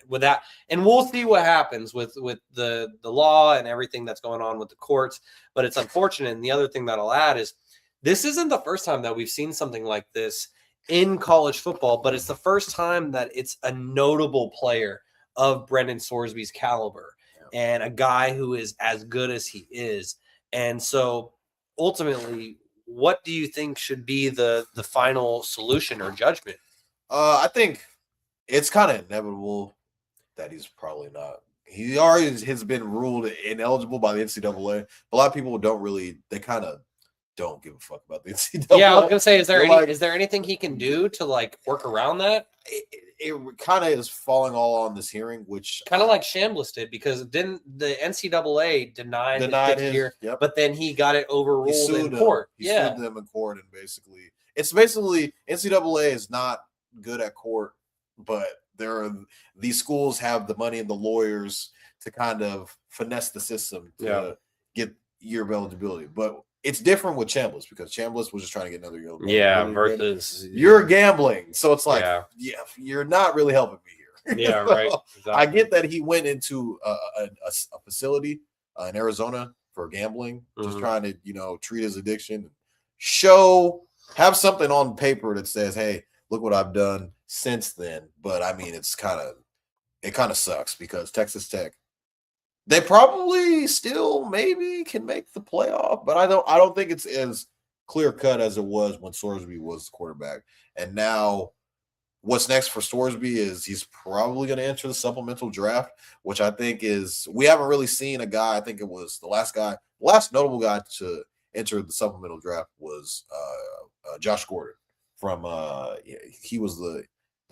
with that. And we'll see what happens with the law and everything that's going on with the courts, but it's unfortunate. And the other thing that I'll add is this isn't the first time that we've seen something like this in college football, but it's the first time that it's a notable player of Brendan Sorsby's caliber and a guy who is as good as he is. And so ultimately, what do you think should be the final solution or judgment? I think it's kind of inevitable that he's probably not. He already has been ruled ineligible by the NCAA. A lot of people they kind of don't give a fuck about the NCAA. Yeah, I was gonna say, is there anything he can do to like work around that? It kind of is falling all on this hearing, which kind of like Chambliss did, because didn't the NCAA denied his year, but then he got it overruled in court. He sued them in court, and basically NCAA is not good at court, but these schools have the money and the lawyers to kind of finesse the system to get year of eligibility. But it's different with Chambliss because Chambliss was just trying to get another year. Versus you're gambling. So it's like, you're not really helping me here. Yeah, right. Exactly. I get that he went into a facility in Arizona for gambling, just trying to, treat his addiction, have something on paper that says, hey, look what I've done since then. But I mean, it kind of sucks because Texas Tech, they probably still maybe can make the playoff, but I don't think it's as clear cut as it was when Sorsby was the quarterback. And now what's next for Sorsby is he's probably going to enter the supplemental draft, which I think we haven't really seen a guy. I think it was the last notable guy to enter the supplemental draft was Josh Gordon from he was the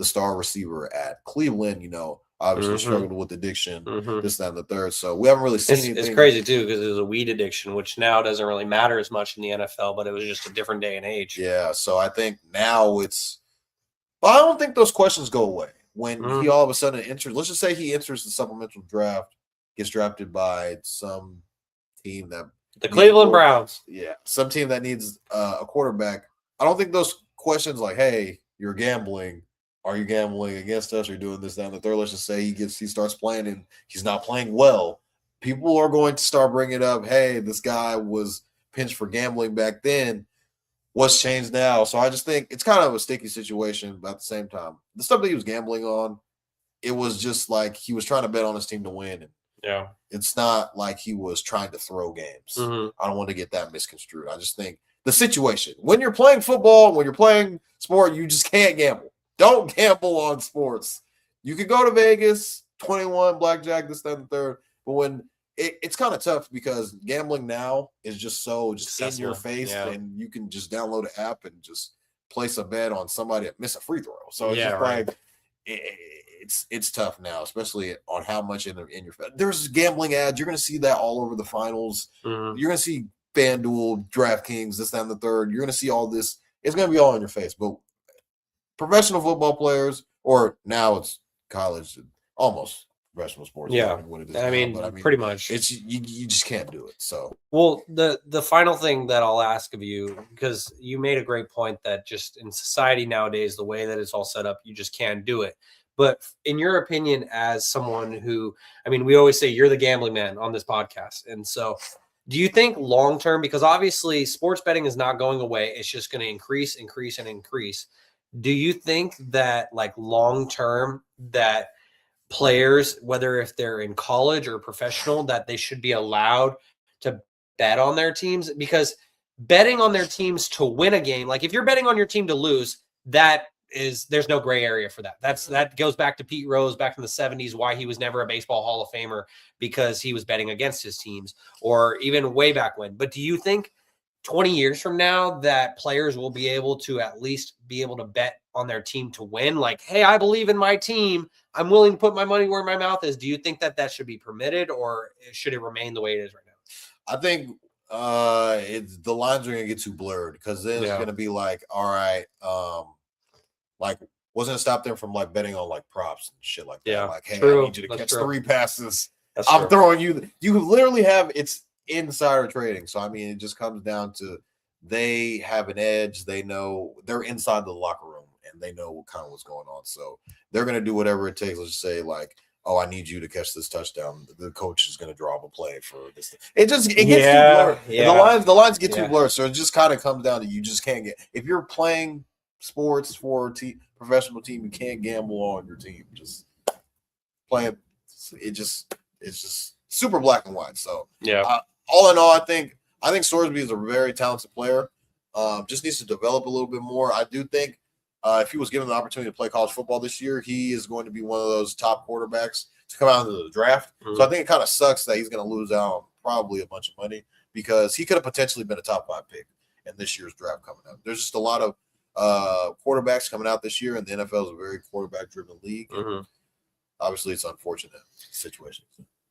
star receiver at Cleveland, obviously struggled with addiction, this, that, and the third. So we haven't really seen anything. It's crazy, too, because it was a weed addiction, which now doesn't really matter as much in the NFL, but it was just a different day and age. Yeah, so I think now but I don't think those questions go away. When he all of a sudden enters, let's just say he enters the supplemental draft, gets drafted by some team the Cleveland Browns. Yeah, some team that needs a quarterback. I don't think those questions like, hey, you're gambling, are you gambling against us or doing this, down the third? Let's just say he starts playing and he's not playing well. People are going to start bringing up, hey, this guy was pinched for gambling back then. What's changed now? So I just think it's kind of a sticky situation, but at the same time, the stuff that he was gambling on, it was just like he was trying to bet on his team to win. And Yeah. it's not like he was trying to throw games. Mm-hmm. I don't want to get that misconstrued. I just think the situation, when you're playing football, when you're playing sport, you just can't gamble. Don't gamble on sports. You could go to Vegas, 21, blackjack, this, that, and the third. But when it's kind of tough because gambling now is just so in your face, and you can just download an app and just place a bet on somebody that miss a free throw. So it's just like it's tough now, especially on how much in your face. There's gambling ads. You're going to see that all over the finals. Mm-hmm. You're going to see FanDuel, DraftKings, this, that, and the third. You're going to see all this. It's going to be all in your face. But professional football players, or now it's college, almost professional sports. Yeah, I mean, pretty much. It's you just can't do it. So, well, the final thing that I'll ask of you, because you made a great point that just in society nowadays, the way that it's all set up, you just can't do it. But in your opinion, as someone who, I mean, we always say you're the gambling man on this podcast, and so do you think long term, because obviously sports betting is not going away, it's just going to increase. Do you think that like long term that players, whether if they're in college or professional, that they should be allowed to bet on their teams? Because betting on their teams to win a game, like if you're betting on your team to lose, there's no gray area for that. That goes back to Pete Rose back in the 70s, why he was never a baseball Hall of Famer, because he was betting against his teams, or even way back when. But do you think 20 years from now that players will be able to at least be able to bet on their team to win? Like, hey, I believe in my team. I'm willing to put my money where my mouth is. Do you think that should be permitted, or should it remain the way it is right now? I think the lines are going to get too blurred, because then it's going to be like, all right, like wasn't it stop them from like betting on like props and shit like that? Yeah, like, hey, true. I need you to catch 3 passes. I'm throwing you. You literally have it's insider trading. So I mean, it just comes down to they have an edge. They know they're inside the locker room and they know what's going on. So they're going to do whatever it takes. Let's just say like, oh, I need you to catch this touchdown. The coach is going to draw up a play for this thing. It gets too blurred. Yeah. The lines get too blurred. So it just kind of comes down to you just can't get, if you're playing sports for a professional team, you can't gamble on your team. Just playing. It's just super black and white. So all in all, I think Sorsby is a very talented player. Just needs to develop a little bit more. I do think if he was given the opportunity to play college football this year, he is going to be one of those top quarterbacks to come out into the draft. Mm-hmm. So I think it kind of sucks that he's going to lose out on probably a bunch of money, because he could have potentially been a top 5 pick in this year's draft coming up. There's just a lot of quarterbacks coming out this year, and the NFL is a very quarterback-driven league. Mm-hmm. Obviously, it's an unfortunate situation.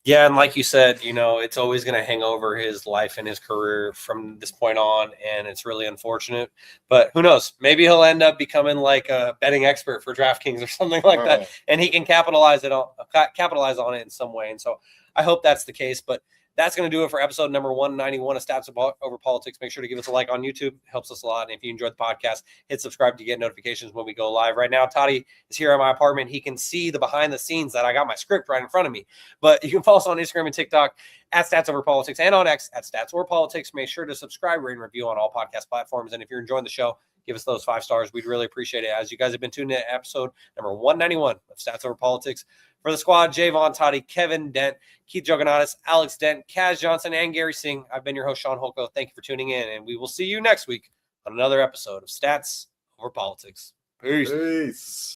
Yeah, and like you said, it's always going to hang over his life and his career from this point on, and it's really unfortunate. But who knows? Maybe he'll end up becoming like a betting expert for DraftKings or something like that, and he can capitalize on it in some way. And so I hope that's the case. But that's going to do it for episode number 191 of Stats Over Politics. Make sure to give us a like on YouTube. It helps us a lot. And if you enjoyed the podcast, hit subscribe to get notifications when we go live. Right now, Toddy is here in my apartment. He can see the behind the scenes that I got my script right in front of me. But you can follow us on Instagram and TikTok at Stats Over Politics, and on X at Stats Over Politics. Make sure to subscribe, rate, and review on all podcast platforms. And if you're enjoying the show, give us those 5 stars. We'd really appreciate it, as you guys have been tuned in to episode number 191 of Stats Over Politics. For the squad, Jaevon, Toddy, Kevin Dent, Keith Joganatis, Alex Dent, Kaz Johnson, and Gary Singh, I've been your host, Shaun Holko. Thank you for tuning in, and we will see you next week on another episode of Stats Over Politics. Peace.